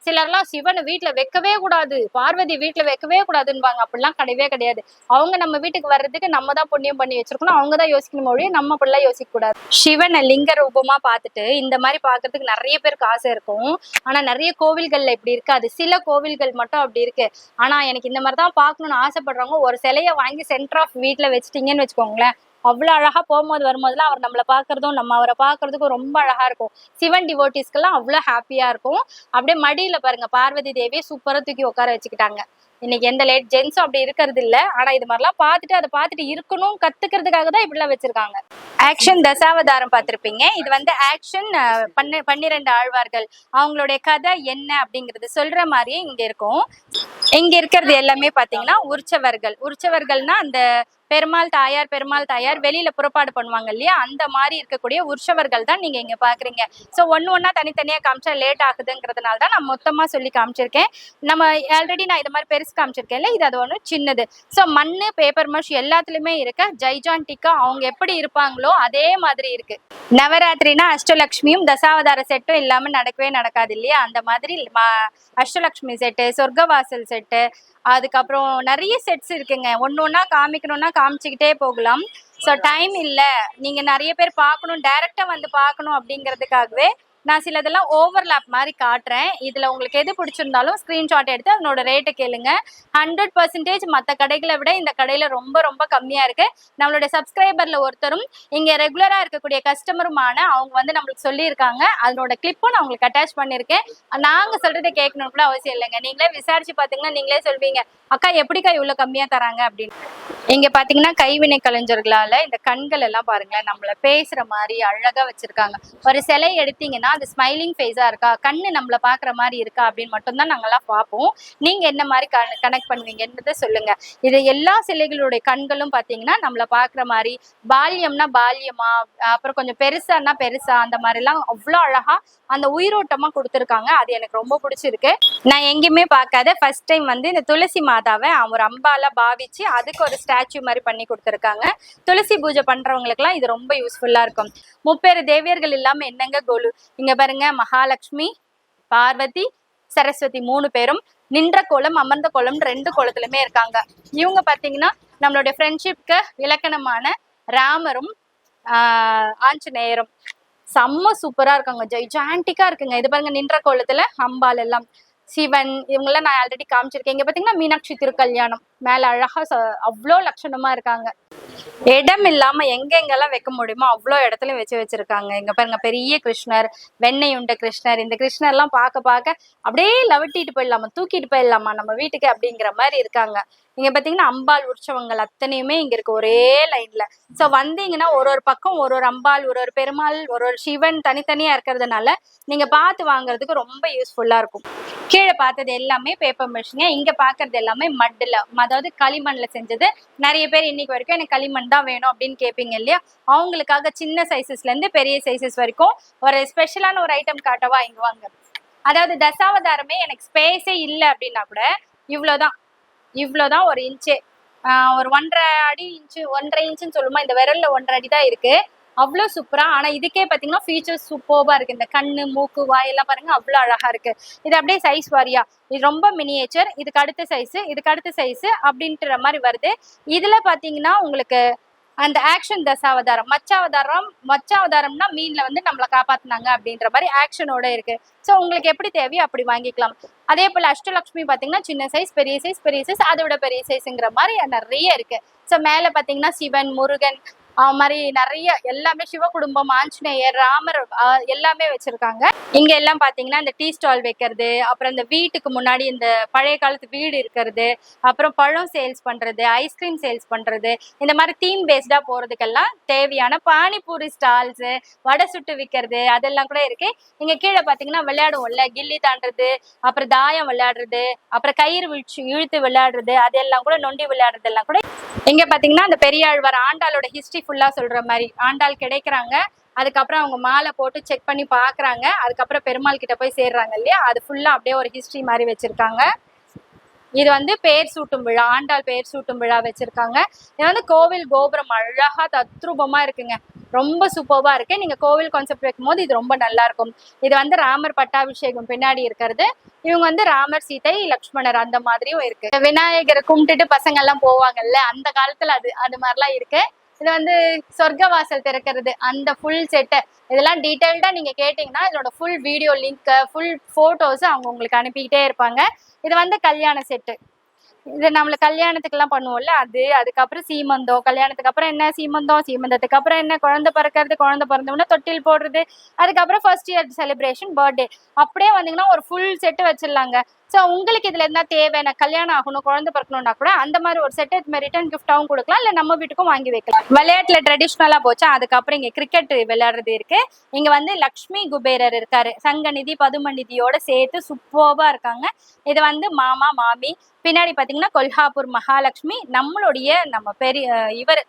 சிலர்லாம் சிவனை வீட்டுல வைக்கவே கூடாது, பார்வதி வீட்டுல வைக்கவே கூடாதுன்னுவாங்க. அப்படிலாம் கிடையவே கிடையாது. அவங்க நம்ம வீட்டுக்கு வர்றதுக்கு நம்ம தான் புண்ணியம் பண்ணி வச்சிருக்கணும். அவங்கதான் யோசிக்கணும் மொழியை நம்ம அப்படிலாம் யோசிக்க கூடாது. சிவனை லிங்க ரூபமா பார்த்துட்டு இந்த மாதிரி பாக்குறதுக்கு நிறைய பேருக்கு ஆசை இருக்கும். ஆனா நிறைய கோவில்கள்ல இப்படி இருக்காது. சில கோவில்கள் மட்டும் அப்படி இருக்கு. ஆனா எனக்கு இந்த மாதிரிதான் பாக்கணும்னு ஆசைப்படுறவங்க ஒரு சிலையை வாங்கி சென்டர் ஆஃப் வீட்டுல வச்சுட்டீங்கன்னு வச்சுக்கோங்களேன். அவ்வளவு அழகா போகும்போது வரும்போதுலாம் அவர் நம்மளை பாக்குறதும் நம்ம அவரை பாக்குறதுக்கும் ரொம்ப அழகா இருக்கும். சிவன் டிவோட்டிஸ்க்கெல்லாம் அவ்வளவு ஹாப்பியா இருக்கும். அப்படியே மடியில பாருங்க பார்வதி தேவியை சூப்பரா தூக்கி உட்கார வச்சுக்கிட்டாங்க. இன்னைக்கு எந்த லேட் ஜென்ஸும் அப்படி இருக்கிறது இல்ல. ஆனா இது மாதிரிலாம் பார்த்துட்டு அதை பார்த்துட்டு இருக்கணும் கத்துக்கிறதுக்காக தான் இப்படிலாம் வச்சிருக்காங்க. ஆக்ஷன் தசாவதாரம் பார்த்திருப்பீங்க. இது வந்து ஆக்ஷன் 12 ஆழ்வார்கள் அவங்களுடைய கதை என்ன அப்படிங்கிறது சொல்ற மாதிரியே இங்க இருக்கும். இங்க இருக்கிறது எல்லாமே பாத்தீங்கன்னா உற்சவர்கள்னா அந்த பெருமாள் தாயார் வெளியில புறப்பாடு பண்ணுவாங்க இல்லையா, அந்த மாதிரி இருக்கக்கூடிய உற்சவர்கள் தான் நீங்க இங்க பாக்குறீங்க. சோ ஒன்னா தனித்தனியா காமிச்சா லேட் ஆகுதுங்கிறதுனால தான் நான் மொத்தமா சொல்லி காமிச்சிருக்கேன். நம்ம ஆல்ரெடி நான் இது மாதிரி பெருசு காமிச்சிருக்கேன்ல, இது அது ஒண்ணு சின்னது. சோ மண்ணு பேப்பர் மஷ் எல்லாத்துலயுமே இருக்க ஜைஜான்டிக்கா அவங்க எப்படி இருப்பாங்களோ அதே மாதிரி இருக்கு. நவராத்திரினா அஷ்டலட்சுமியும் தசாவதார செட்டும் இல்லாம நடக்கவே நடக்காது இல்லையா. அந்த மாதிரி அஷ்டலட்சுமி செட்டு, சொர்க்கவாசல் செட்டு, அதுக்கப்புறம் நிறைய செட்ஸ் இருக்குங்க. ஒன்னொன்னா காமிக்கணும்னா காமிச்சுக்கிட்டே போகலாம். ஸோ டைம் இல்லை, நீங்க நிறைய பேர் பார்க்கணும், டைரக்டா வந்து பார்க்கணும் அப்படிங்கிறதுக்காகவே நான் சிலதெல்லாம் ஓவர்லாப் மாதிரி காட்டுறேன். இதுல உங்களுக்கு எது பிடிச்சிருந்தாலும் ஸ்கிரீன்ஷாட் எடுத்து அதனோட ரேட்டை கேளுங்க. 100% மற்ற கடைகளை விட இந்த கடையில ரொம்ப ரொம்ப கம்மியா இருக்கு. நம்மளுடைய சப்ஸ்கிரைபர்ல ஒருத்தரும் இங்க ரெகுலரா இருக்கக்கூடிய கஸ்டமருமான அவங்க வந்து நம்மளுக்கு சொல்லியிருக்காங்க. அதனோட கிளிப்பும் நான் உங்களுக்கு அட்டாச் பண்ணிருக்கேன். நாங்க சொல்றதை கேட்கணும் கூட அவசியம் இல்லைங்க. நீங்களே விசாரிச்சு பாத்தீங்கன்னா நீங்களே சொல்வீங்க, அக்கா எப்படிக்கா இவ்வளவு கம்மியா தராங்க அப்படின்னு. இங்க பாத்தீங்கன்னா கைவினை கலைஞர்களால இந்த கண்கள் எல்லாம் பாருங்களேன் நம்மள பேசுற மாதிரி அழகா வச்சிருக்காங்க. ஒரு சிலை எடுத்தீங்கன்னா அது ஸ்மைலிங் ஃபேஸா இருக்கா, கண்ணு நம்மள பாக்குற மாதிரி இருக்கா அப்படின்னு மட்டும்தான் நாங்கெல்லாம் பார்ப்போம். நீங்க என்ன மாதிரி கனெக்ட் பண்ணுவீங்கன்றத சொல்லுங்க. இது எல்லா சிலைகளுடைய கண்களும் பாத்தீங்கன்னா நம்மள பாக்குற மாதிரி, பால்யம்னா பால்யமா, அப்புறம் கொஞ்சம் பெருசான்னா பெருசா, அந்த மாதிரி எல்லாம் அவ்வளவு அழகா அந்த உயிரோட்டமா கொடுத்துருக்காங்க. அது எனக்கு ரொம்ப பிடிச்சிருக்கு. நான் எங்கேயுமே பார்க்காத ஃபர்ஸ்ட் டைம் வந்து இந்த துளசி மாதாவை ஒரு அம்பால பாவிச்சு அதுக்கு ஒரு ஸ்டாச்சு மாதிரி பண்ணி கொடுத்துருக்காங்க. துளசி பூஜை பண்றவங்களுக்கு எல்லாம் இது ரொம்ப யூஸ்ஃபுல்லா இருக்கும். 30 தேவியர்கள் இல்லாம என்னங்க கோலு. இங்க பாருங்க, மகாலட்சுமி, பார்வதி, சரஸ்வதி 3 பேரும் நின்ற கோலம் அமர்ந்த கோலம் 2 கோலத்திலுமே இருக்காங்க. இவங்க பாத்தீங்கன்னா நம்மளுடைய ஃப்ரெண்ட்ஷிப்க்கு இலக்கணமான ராமரும் ஆஞ்சநேயரும் செம்ம சூப்பரா இருக்காங்க. ஜைஜான்டிக்கா இருக்குங்க. இது பாருங்க நின்ற கோலத்துல அம்பாள் எல்லாம், சிவன் இவங்கெல்லாம் நான் ஆல்ரெடி காமிச்சிருக்கேன். இங்க பாத்தீங்கன்னா மீனாட்சி திருக்கல்யாணம் மேல அழகா அவ்வளோ லட்சணமா இருக்காங்க. இடம் இல்லாம எங்கெங்கெல்லாம் வைக்க முடியுமோ அவ்வளோ இடத்துலயும் வச்சிருக்காங்க. இங்க பாருங்க, பெரிய கிருஷ்ணர், வெண்ணெய் உண்ட கிருஷ்ணர். இந்த கிருஷ்ணர் எல்லாம் பார்க்க அப்படியே லவட்டிட்டு போயிடலாமா, தூக்கிட்டு போயிடலாமா நம்ம வீட்டுக்கு அப்படிங்கிற மாதிரி இருக்காங்க. இங்க பாத்தீங்கன்னா அம்பாள் உற்சவங்கள் அத்தனையுமே இங்க இருக்கு ஒரே லைன்ல. சோ வந்தீங்கன்னா ஒரு பக்கம் ஒரு அம்பாள், ஒரு பெருமாள், ஒரு சிவன் தனித்தனியா இருக்கிறதுனால நீங்க பார்த்து வாங்குறதுக்கு ரொம்ப யூஸ்ஃபுல்லா இருக்கும். கீழே பார்த்தது எல்லாமே பேப்பர் மிஷின், இங்க பாக்குறது எல்லாமே மட்ல, அதாவது களிமண்ல செஞ்சது. நிறைய பேர் இன்னைக்கு வரைக்கும் எனக்கு களிமண் தான் வேணும் அப்படின்னு கேட்பீங்க இல்லையா, அவங்களுக்காக சின்ன சைசஸ்ல இருந்து பெரிய சைசஸ் வரைக்கும் ஒரு ஸ்பெஷலான ஒரு ஐட்டம் காட்டவா, இங்க வாங்க. அதாவது தசாவதாரமே எனக்கு ஸ்பேஸே இல்லை அப்படின்னா கூட இவ்வளவுதான் ஒரு இன்ச்சு, ஒரு 1.5 அடி இன்ச்சு, 1.5 இன்ச்சுன்னு சொல்லுமா, இந்த விரல்ல 1.5 அடி தான் இருக்கு. அவ்வளோ சூப்பரா. ஆனா இதுக்கே பாத்தீங்கன்னா ஃபீச்சர்ஸ் சூப்பர்பா இருக்கு. இந்த கண்ணு, மூக்கு, வாய் எல்லாம் பாருங்க அவ்வளவு அழகா இருக்கு. இது அப்படியே சைஸ் வாரியா, இது ரொம்ப மினியேச்சர், இதுக்கு அடுத்த சைஸ், இதுக்கு அடுத்த சைஸ் அப்படின்ற மாதிரி வருது. இதுல பாத்தீங்கன்னா உங்களுக்கு அந்த ஆக்ஷன் தசாவதாரம், மச்சாவதாரம்னா மீன்ல வந்து நம்மளை காப்பாத்தினாங்க அப்படின்ற மாதிரி ஆக்ஷனோட இருக்கு. ஸோ உங்களுக்கு எப்படி தேவையோ அப்படி வாங்கிக்கலாம். அதே போல அஷ்டலட்சுமி பாத்தீங்கன்னா சின்ன சைஸ், பெரிய சைஸ், பெரிய சைஸ், அதை விட பெரிய சைஸ்ங்கிற மாதிரி நிறைய இருக்கு. ஸோ மேல பாத்தீங்கன்னா சிவன், முருகன் மாதிரி நிறைய எல்லாமே, சிவ குடும்பம், ஆஞ்சநேயர், ராமர் எல்லாமே வச்சிருக்காங்க. இங்க எல்லாம் பாத்தீங்கன்னா இந்த டீ ஸ்டால் வைக்கிறது, அப்புறம் இந்த வீட்டுக்கு முன்னாடி இந்த பழைய காலத்து வீடு இருக்கிறது, அப்புறம் பழம் சேல்ஸ் பண்றது, ஐஸ்கிரீம் சேல்ஸ் பண்றது, இந்த மாதிரி தீம் பேஸ்டா போறதுக்கெல்லாம் தேவையான பானிபூரி ஸ்டால்ஸ், வடை சுட்டு விற்கிறது அதெல்லாம் கூட இருக்கு. இங்க கீழே பாத்தீங்கன்னா விளையாடுவோம்ல, கில்லி தாண்டது, அப்புறம் தாயம் விளையாடுறது, அப்புறம் கயிறு இழுத்து விளையாடுறது, அதெல்லாம் கூட நொண்டி விளையாடுறது எல்லாம் கூட. இங்க பாத்தீங்கன்னா அந்த பெரியாழ்வார் ஆண்டாளோட ஹிஸ்டரி ஃபுல்லா சொல்ற மாதிரி, ஆண்டாள் கிடைக்கிறாங்க, அதுக்கப்புறம் அவங்க மாலை போட்டு செக் பண்ணி பாக்குறாங்க, அதுக்கப்புறம் பெருமாள் கிட்ட போய் சேர்றாங்க இல்லையா, அது ஃபுல்லா அப்படியே ஒரு ஹிஸ்டரி மாதிரி வச்சிருக்காங்க. இது வந்து பேர் சூட்டும் விழா, ஆண்டாள் பேர் சூட்டும் விழா வச்சிருக்காங்க. இது வந்து கோவில் கோபுரம் அழகா தத்ரூபமா இருக்குங்க, ரொம்ப சூப்பர்வா இருக்கு. நீங்க கோவில் கான்செப்ட் வைக்கும் போது இது ரொம்ப நல்லா இருக்கும். இது வந்து ராமர் பட்டாபிஷேகம் பின்னாடி இருக்கிறது. இவங்க வந்து ராமர், சீதை, லக்ஷ்மணர் அந்த மாதிரியும் இருக்கு. விநாயகரை கும்பிட்டுட்டு பசங்க எல்லாம் போவாங்கல்ல, அந்த காலத்துல அது மாதிரிலாம் இருக்கு. இது வந்து சொர்க்க வாசல் திறக்கிறது, அந்த ஃபுல் செட்டு, இதெல்லாம் டீட்டெயில்டா நீங்க கேட்டீங்கன்னா இதோட full video link, full photos அவங்க உங்களுக்கு அனுப்பிக்கிட்டே இருப்பாங்க. இது வந்து கல்யாண செட்டு, இது நம்மளுக்கு கல்யாணத்துக்கு எல்லாம் பண்ணுவோம்ல அது. அதுக்கப்புறம் சீமந்தம், கல்யாணத்துக்கு அப்புறம் என்ன சீமந்தம், சீமந்தத்துக்கு அப்புறம் என்ன குழந்தை பிறக்கிறது, குழந்தை பிறந்தோம்னா தொட்டில் போடுறது, அதுக்கப்புறம் ஃபர்ஸ்ட் இயர் செலிப்ரேஷன், பர்த்டே, அப்படியே வந்தீங்கன்னா ஒரு ஃபுல் செட்டு வச்சிடலாங்க. ஸோ உங்களுக்கு இதுல இருந்தா தேவை, எனக்கு கல்யாணம் ஆகணும், குழந்தை பிறக்கணும்னா கூட அந்த மாதிரி ஒரு செட் இது மாதிரி ரிட்டர்ன் கிஃப்டாவும் கொடுக்கலாம், இல்லை நம்ம வீட்டுக்கும் வாங்கி வைக்கலாம். விளையாட்டுல ட்ரெடிஷ்னலா போச்சா, அதுக்கப்புறம் இங்க கிரிக்கெட் விளையாடுறது இருக்கு. இங்க வந்து லக்ஷ்மி குபேரர் இருக்காரு, சங்கநிதி பதுமநிதியோட சேர்த்து சூப்பர்வா இருக்காங்க. இது வந்து மாமா மாமி. பின்னாடி பாத்தீங்கன்னா கொல்ஹாப்பூர் மகாலட்சுமி, நம்ம பெரிய இவர்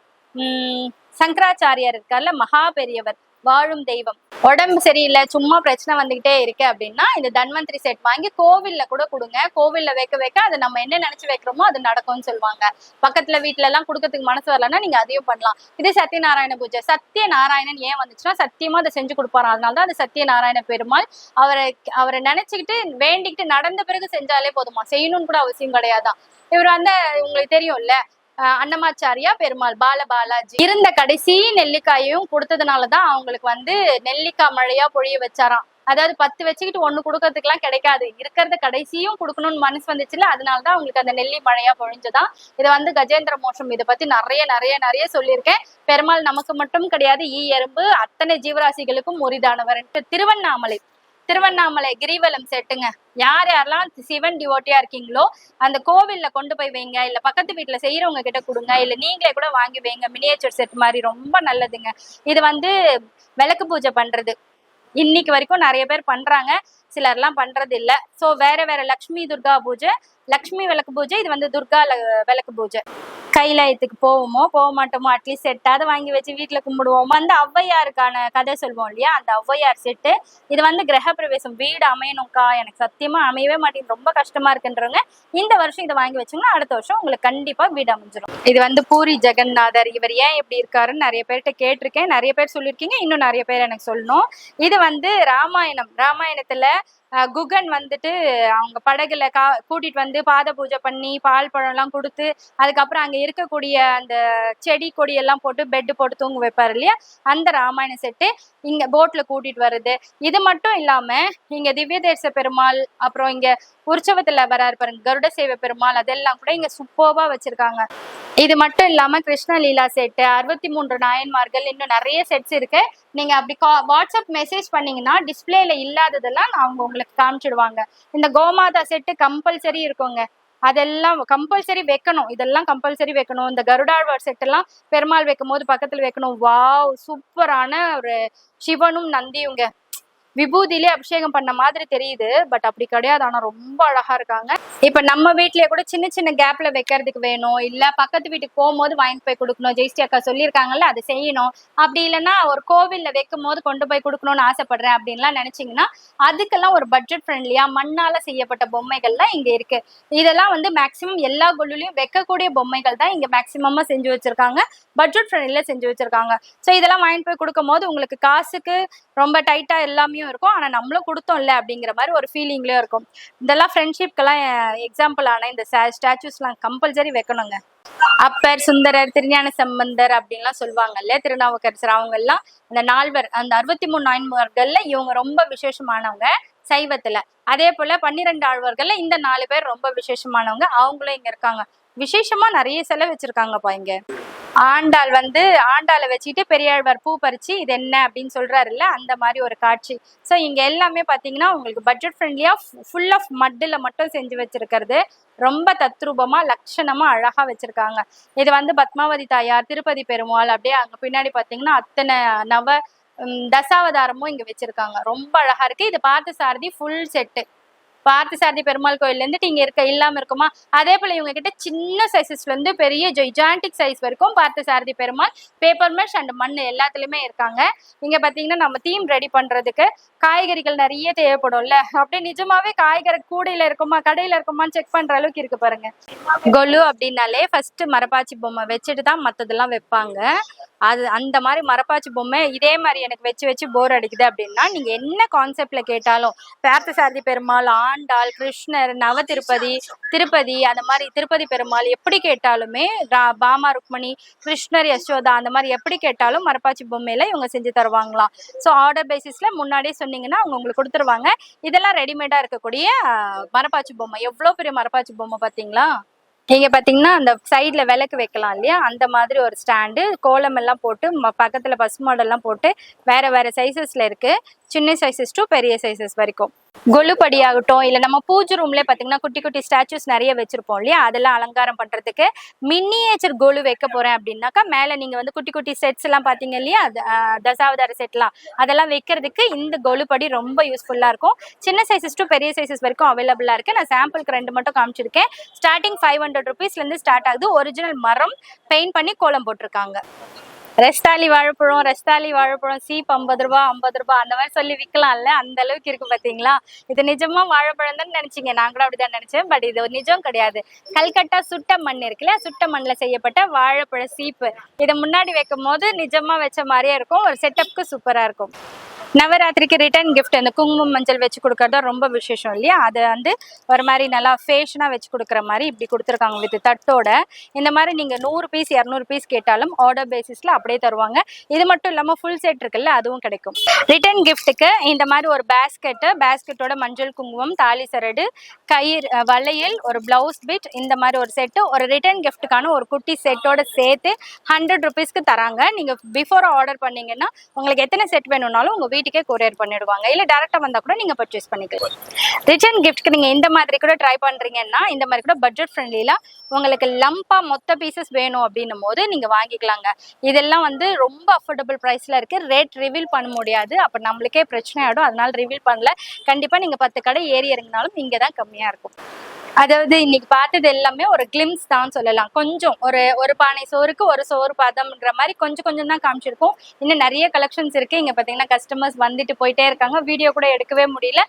சங்கராச்சாரியார் இருக்கார்ல, மகா பெரியவர், வாழும் தெய்வம். உடம்பு சரியில்லை, சும்மா பிரச்சனை வந்துகிட்டே இருக்கு அப்படின்னா இந்த தன்வந்திரி செட் வாங்கி கோவில்ல கூட கொடுங்க. கோவில்ல வைக்க அது நம்ம என்ன நினைச்சு வைக்கிறோமோ அது நடக்கும்னு சொல்லுவாங்க. பக்கத்துல வீட்டுல எல்லாம் கொடுக்கறதுக்கு மனசு வரலன்னா நீங்க அதையும் பண்ணலாம். இது சத்யநாராயண பூஜை. சத்யநாராயணன் ஏன் வந்துச்சுன்னா சத்தியமா அதை செஞ்சு கொடுப்பாரு, அதனாலதான் அது சத்யநாராயண பெருமாள். அவரை நினைச்சுக்கிட்டு வேண்டிக்கிட்டு நடந்த பிறகு செஞ்சாலே போதுமா, செய்யணும்னு கூட அவசியம் கிடையாதான். இவர் வந்து உங்களுக்கு தெரியும்ல, அன்னமாச்சாரியா பெருமாள், பாலாஜி இருந்த கடைசி நெல்லிக்காயையும் கொடுத்ததுனாலதான் அவங்களுக்கு வந்து நெல்லிக்காய் மழையா பொழிய வச்சாராம். அதாவது 10 வச்சுக்கிட்டு 1 கொடுக்கறதுக்கு எல்லாம் கிடைக்காது, இருக்கிறத கடைசியும் கொடுக்கணும்னு மனசு வந்துச்சுல, அதனாலதான் அவங்களுக்கு அந்த நெல்லி மழையா பொழிஞ்சுதான். இதை வந்து கஜேந்திர மோட்சம், இதை பத்தி நிறைய நிறைய நிறைய சொல்லியிருக்கேன். பெருமாள் நமக்கு மட்டும் கிடையாது, எறும்பு அத்தனை ஜீவராசிகளுக்கும் உரிதானவர். திருவண்ணாமலை கிரிவலம் செட்டுங்க. யாரெல்லாம் சிவன் டிவோட்டியா இருக்கீங்களோ அந்த கோவில்ல கொண்டு போய் வைங்க, இல்ல பக்கத்து வீட்டுல செய்யறவங்க கிட்ட கொடுங்க, இல்ல நீங்களே கூட வாங்கி வைங்க. மினியேச்சர் செட் மாதிரி ரொம்ப நல்லதுங்க. இது வந்து விளக்கு பூஜை பண்றது இன்னைக்கு வரைக்கும் நிறைய பேர் பண்றாங்க, சிலர்லாம் பண்றது இல்ல. சோ வேற லக்ஷ்மி துர்கா பூஜை, லக்ஷ்மி விளக்கு பூஜை, இது வந்து துர்கா விளக்கு பூஜை. கைலாயத்துக்கு போவோமோ போக மாட்டோமோ, அட்லீஸ்ட் செட்டாவது வாங்கி வச்சு வீட்டுல கும்பிடுவோம். வந்து ஔவையாருக்கான கதை சொல்வோம் இல்லையா, அந்த ஔவையார் செட்டு. இது வந்து கிரக பிரவேசம், வீடு அமையணும்க்கா, எனக்கு சத்தியமா அமையவே மாட்டேங்குது, ரொம்ப கஷ்டமா இருக்குன்றவங்க இந்த வருஷம் இதை வாங்கி வச்சோம்னா அடுத்த வருஷம் உங்களுக்கு கண்டிப்பா வீடு அமைஞ்சிடும். இது வந்து பூரி ஜெகநாதர். இவர் ஏன் எப்படி இருக்காருன்னு நிறைய பேர்கிட்ட கேட்டிருக்கேன், நிறைய பேர் சொல்லியிருக்கீங்க, இன்னும் நிறைய பேர் எனக்கு சொல்லணும். இது வந்து ராமாயணத்துல குகன் வந்துட்டு அவங்க படகுல கூட்டிட்டு வந்து பாத பூஜை பண்ணி பால் பழம் எல்லாம் கொடுத்து அதுக்கப்புறம் அங்க இருக்கக்கூடிய அந்த செடி கொடி எல்லாம் போட்டு பெட் போட்டு தூங்க வைப்பாரு இல்லையா, அந்த ராமாயண செட்டு இங்க போட்ல கூட்டிட்டு வருது. இது மட்டும் இல்லாம இங்க திவ்ய தேச பெருமாள், அப்புறம் இங்க உற்சவத்துல வராரு பாருங்க கருட சேவை பெருமாள், அதெல்லாம் கூட இங்க சூப்பர்வா வச்சிருக்காங்க. இது மட்டும் இல்லாம கிருஷ்ண லீலா செட்டு, 63 நாயன்மார்கள், இன்னும் நிறைய செட்ஸ் இருக்கு. நீங்க அப்படி வாட்ஸ்அப் மெசேஜ் பண்ணீங்கன்னா டிஸ்பிளேல இல்லாததெல்லாம் அவங்க உங்களுக்கு காமிச்சிடுவாங்க. இந்த கோமாதா செட்டு கம்பல்சரி இருக்குங்க, அதெல்லாம் கம்பல்சரி வைக்கணும், இதெல்லாம் கம்பல்சரி வைக்கணும். இந்த கருடாழ்வார் செட் எல்லாம் பெருமாள் வைக்கும் போது பக்கத்துல வைக்கணும். வாவ், சூப்பரான ஒரு சிவனும் நந்தியுங்க, விபூதியிலே அபிஷேகம் பண்ண மாதிரி தெரியுது, பட் அப்படி கிடையாது, ஆனா ரொம்ப அழகா இருக்காங்க. இப்ப நம்ம வீட்லயே கூட சின்ன சின்ன கேப்ல வைக்கிறதுக்கு வேணும், இல்ல பக்கத்து வீட்டுக்கு போகும்போது வாங்கிட்டு போய் கொடுக்கணும், ஜெயஸ்ரீ அக்கா சொல்லியிருக்காங்கல்ல அதை செய்யணும், அப்படி இல்லைன்னா ஒரு கோவில்ல வைக்கும் போது கொண்டு போய் கொடுக்கணும்னு ஆசைப்படுறேன் அப்படின்லாம் நினைச்சீங்கன்னா அதுக்கெல்லாம் ஒரு பட்ஜெட் ஃப்ரெண்ட்லியா மண்ணால செய்யப்பட்ட பொம்மைகள்லாம் இங்க இருக்கு. இதெல்லாம் வந்து மேக்சிமம் எல்லா கொள்ளுலயும் வைக்கக்கூடிய பொம்மைகள் தான் இங்க மேக்சிமமா செஞ்சு வச்சிருக்காங்க, பட்ஜெட் ஃப்ரெண்ட்லில செஞ்சு வச்சிருக்காங்க. ஸோ இதெல்லாம் வாங்கிட்டு போய் கொடுக்கும் போது உங்களுக்கு காசுக்கு ரொம்ப டைட்டா எல்லாமே இருக்கும், ஆனா நம்மளும் கொடுத்தோம்ல அப்படிங்கிற மாதிரி ஒரு ஃபீலிங்லயும் இருக்கும். இதெல்லாம் ஃப்ரெண்ட்ஷிப்க்கெல்லாம் எக்ஸாம்பிள் ஆன இந்த ஸ்டாச்சுஸ்லாம் கம்பல்சரி வைக்கணுங்க. அப்பர், சுந்தரர், திருஞான சம்பந்தர் அப்படின்லாம் சொல்லுவாங்கல்ல, திருநாவுக்கரசர், அவங்க எல்லாம் அந்த 4 அந்த 63 நாயன்மார்கள்ல இவங்க ரொம்ப விசேஷமானவங்க சைவத்துல. அதே போல 12 ஆழ்வார்கள்ல இந்த 4 பேர் ரொம்ப விசேஷமானவங்க, அவங்களும் இங்க இருக்காங்க. விசேஷமா நிறைய சிலை வச்சிருக்காங்கப்பா இங்க. ஆண்டாள் வந்து ஆண்டாளை வச்சுட்டு பெரியாழ்வார் பூ பறிச்சு இது என்ன அப்படின்னு சொல்றாருல்ல, அந்த மாதிரி ஒரு காட்சி. ஸோ இங்க எல்லாமே பாத்தீங்கன்னா உங்களுக்கு பட்ஜெட் ஃப்ரெண்ட்லியா ஃபுல் ஆஃப் மட்டில் மட்டும் செஞ்சு வச்சிருக்கிறது, ரொம்ப தத்ரூபமா லட்சணமா அழகா வச்சிருக்காங்க. இது வந்து பத்மாவதி தாயார், திருப்பதி பெருமாள், அப்படியே அங்க பின்னாடி பாத்தீங்கன்னா அத்தனை தசாவதாரமும் இங்க வச்சிருக்காங்க, ரொம்ப அழகா இருக்கு. இது பார்த்தசாரதி ஃபுல் செட்டு. பார்த்தசாரதி பெருமாள் கோயில்ல இருந்துட்டு இங்க இல்லாம இருக்குமா, அதே போல இவங்க கிட்ட சின்ன சைசஸ்ல இருந்து பெரிய ஜெய்ஜாண்டிக் சைஸ் வரைக்கும் Parthasarathy Perumal, paper mesh and மண் எல்லாத்துலயுமே இருக்காங்க. இங்க பாத்தீங்கன்னா நம்ம தீம் ரெடி பண்றதுக்கு காய்கறிகள் நிறைய தேவைப்படும்ல, அப்படியே நிஜமாவே காய்கறி கூடையில இருக்குமா கடையில இருக்குமான்னு செக் பண்ற அளவுக்கு இருக்கு பாருங்க. கொலு அப்படின்னாலே ஃபர்ஸ்ட் மரப்பாச்சி பொம்மை வச்சுட்டு தான் மத்ததெல்லாம் வைப்பாங்க. அது அந்த மாதிரி மரப்பாச்சி பொம்மை இதே மாதிரி எனக்கு வச்சு வச்சு போர் அடிக்குது அப்படின்னா நீங்க என்ன கான்செப்ட்ல கேட்டாலும், பார்த்தசாரதி பெருமாள், ஆண்டாள், கிருஷ்ணர், நவ திருப்பதி அந்த மாதிரி திருப்பதி பெருமாள் எப்படி கேட்டாலுமே, பாமா ருக்மணி, கிருஷ்ணர், யசோதா அந்த மாதிரி எப்படி கேட்டாலும் மரப்பாச்சி பொம்மையில இவங்க செஞ்சு தருவாங்களாம். ஸோ ஆர்டர் பேசிஸ்ல முன்னாடியே சொன்னீங்கன்னா அவங்க உங்களுக்கு கொடுத்துருவாங்க. இதெல்லாம் ரெடிமேடா இருக்கக்கூடிய மரப்பாச்சி பொம்மை. எவ்வளவு பெரிய மரப்பாச்சி பொம்மை பாத்தீங்களா. நீங்க பாத்தீங்கன்னா அந்த சைட்ல விளக்கு வைக்கலாம் இல்லையா, அந்த மாதிரி ஒரு ஸ்டாண்டு, கோலம் எல்லாம் போட்டு பக்கத்துல பசு மாடெல்லாம் போட்டு வேற வேற சைசஸ்ல இருக்கு, சின்ன சைசஸ் டு பெரிய சைசஸ் வரைக்கும். கொலுப்படி ஆகட்டும், இல்ல நம்ம பூஜை ரூம்ல பாத்தீங்கன்னா குட்டி குட்டி ஸ்டாச்சுஸ் நிறைய வச்சிருப்போம் இல்லையா, அதெல்லாம் அலங்காரம் பண்றதுக்கு மினியேச்சர் கொலு வைக்க போறேன் அப்படின்னாக்கா மேல நீங்க வந்து குட்டி குட்டி செட்ஸ் எல்லாம் பாத்தீங்க இல்லையா, தசாவதார செட்லாம், அதெல்லாம் வைக்கிறதுக்கு இந்த கொலுப்படி ரொம்ப யூஸ்ஃபுல்லா இருக்கும். சின்ன சைசஸ் டு பெரிய சைசஸ் வரைக்கும் அவைலபிளா இருக்கு. நான் சாம்பிளுக்கு 2 மட்டும் காமிச்சிருக்கேன். ஸ்டார்டிங் 500 rupeesல இருந்து ஸ்டார்ட் ஆகுது. ஒரிஜினல் மரம் பெயிண்ட் பண்ணி கோலம் போட்டிருக்காங்க. ரஸ்தாலி வாழைப்பழம் சீப் 50 ரூபா 50 ரூபாய் அந்த மாதிரி சொல்லி விற்கலாம்ல, அந்த அளவுக்கு இருக்கு பாத்தீங்களா. இது நிஜமா வாழைப்பழம் தான் நினைச்சீங்க, நான் கூட அப்படிதான் நினைச்சேன், பட் இது நிஜம் கிடையாது. கல்கட்டா சுட்ட மண் இருக்குல்ல, சுட்ட மண்ல செய்யப்பட்ட வாழைப்பழ சீப்பு. இதை முன்னாடி வைக்கும் போது நிஜமா வச்ச மாதிரியே இருக்கும், ஒரு செட்டப்க்கு சூப்பரா இருக்கும். நவராத்திரிக்கு ரிட்டர்ன் கிஃப்ட் அந்த குங்குமம் மஞ்சள் வச்சு கொடுக்கறதா ரொம்ப விசேஷம் இல்லையா, அதை வந்து ஒரு மாதிரி நல்லா ஃபேஷனா வச்சு கொடுக்குற மாதிரி இப்படி கொடுத்துருக்காங்க வித் தட்டோட. இந்த மாதிரி நீங்க 100 பீஸ் 200 பீஸ் கேட்டாலும் ஆர்டர் பேசிஸ்ல அப்படியே தருவாங்க. இது மட்டும் இல்லாம ஃபுல் செட் இருக்குல்ல, அதுவும் கிடைக்கும். ரிட்டர்ன் கிஃப்ட்டுக்கு இந்த மாதிரி ஒரு பேஸ்கெட்டோட மஞ்சள் குங்குமம், தாலி சரடு, கயிறு, வளையல், ஒரு பிளவுஸ் பிட், இந்த மாதிரி ஒரு செட்டு, ஒரு ரிட்டர்ன் கிஃப்ட்டுக்கான ஒரு குட்டி செட்டோட சேர்த்து 100 rupeesக்கு தராங்க. நீங்க பிஃபோர் ஆர்டர் பண்ணீங்கன்னா உங்களுக்கு எத்தனை செட் வேணும்னாலும் உங்க வீட்டுக்கே கொரியர் பண்ணிடுவாங்க, இல்ல டைரக்டா வந்தா கூட நீங்க பர்ச்சேஸ் பண்ணிக்கலாம். ரிட்டர்ன் கிஃப்ட்க்கு நீங்க இந்த மாதிரி கூட ட்ரை பண்றீங்கன்னா இந்த மாதிரி கூட பட்ஜெட் ஃப்ரெண்ட்லில உங்களுக்கு லம்பா மொத்த பீசஸ் வேணும் அப்படின்னும் போது நீங்க வாங்கிக்கலாங்க. இதெல்லாம் வந்து ரொம்ப அஃபோர்டபுள் பிரைஸ்ல இருக்கு. ரேட் ரிவீல் பண்ண முடியாது, அப்ப நம்மளுக்கே பிரச்சனை ஆயிடும், அதனால ரிவீல் பண்ணல. கண்டிப்பா நீங்க 10 கடை ஏறி இறங்கினாலும் இங்கதான் கம்மியா இருக்கும். அதாவது இன்னைக்கு பார்த்தது எல்லாமே ஒரு கிளிம்ஸ் தான் சொல்லலாம். கொஞ்சம் ஒரு பானை சோறுக்கு ஒரு சோறு பதம்ன்ற மாதிரி கொஞ்சம் கொஞ்சம் தான் காமிச்சிருக்கோம். இன்னும் நிறைய கலெக்ஷன்ஸ் இருக்கு. இங்க பாத்தீங்கன்னா கஸ்டமர்ஸ் வந்துட்டு போயிட்டே இருக்காங்க. வீடியோ கூட எடுக்கவே முடியல.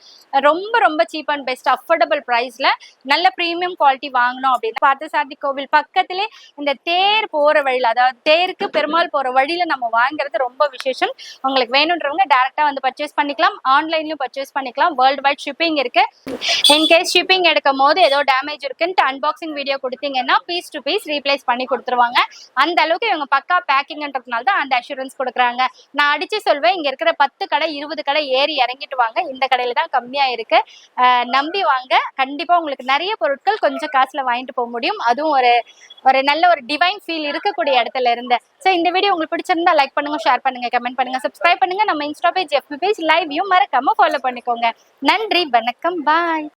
ரொம்ப ரொம்ப சீப் அண்ட் பெஸ்ட் அஃபோர்டபுள் பிரைஸ்ல நல்ல பிரீமியம் குவாலிட்டி வாங்கணும் அப்படின்னு பார்த்தசாரதி கோவில் பக்கத்திலே இந்த தேர் போற வழியில, அதாவது தேருக்கு பெருமாள் போற வழியில நம்ம வாங்குறது ரொம்ப விசேஷம். உங்களுக்கு வேணுன்றவங்க டைரக்டா வந்து பர்ச்சேஸ் பண்ணிக்கலாம். ஆன்லைன்லயும் பர்ச்சேஸ் பண்ணிக்கலாம். வேர்ல்டு வைட் ஷிப்பிங் இருக்கு. இன்கேஸ் ஷிப்பிங் எடுக்கும் போது ஏதோ டேமேஜ் இருக்குன்ட்டு அன்பாக்சிங் வீடியோ கொடுத்தீங்கன்னா பீஸ் டு பீஸ் ரீப்ளேஸ் பண்ணி கொடுத்துருவாங்க. அந்த அளவுக்கு இவங்க பக்கா பேக்கிங்ன்றதுனால தான் அந்த அஷூரன்ஸ் கொடுக்குறாங்க. நான் அடிச்சு சொல்வேன், இங்க இருக்கிற 10 கடை 20 கடை ஏறி இறங்கிட்டு வாங்க. இந்த கடையில தான் கம்மியா இருக்கு. நம்பி வாங்க. கண்டிப்பா உங்களுக்கு நிறைய பொருட்கள் கொஞ்சம் காசுல வாங்கிட்டு போக முடியும். அதுவும் ஒரு நல்ல ஒரு டிவைன் ஃபீல் இருக்கக்கூடிய இடத்துல இருந்து. ஸோ இந்த வீடியோ உங்களுக்கு பிடிச்சிருந்தா லைக் பண்ணுங்க, ஷேர் பண்ணுங்க, கமெண்ட் பண்ணுங்க, சப்ஸ்கிரைப் பண்ணுங்க. நம்ம இன்ஸ்டா பேஜ், FB பேஜ், லைவ்யும் மறக்காம ஃபாலோ பண்ணிக்கோங்க. நன்றி, வணக்கம், பாய்.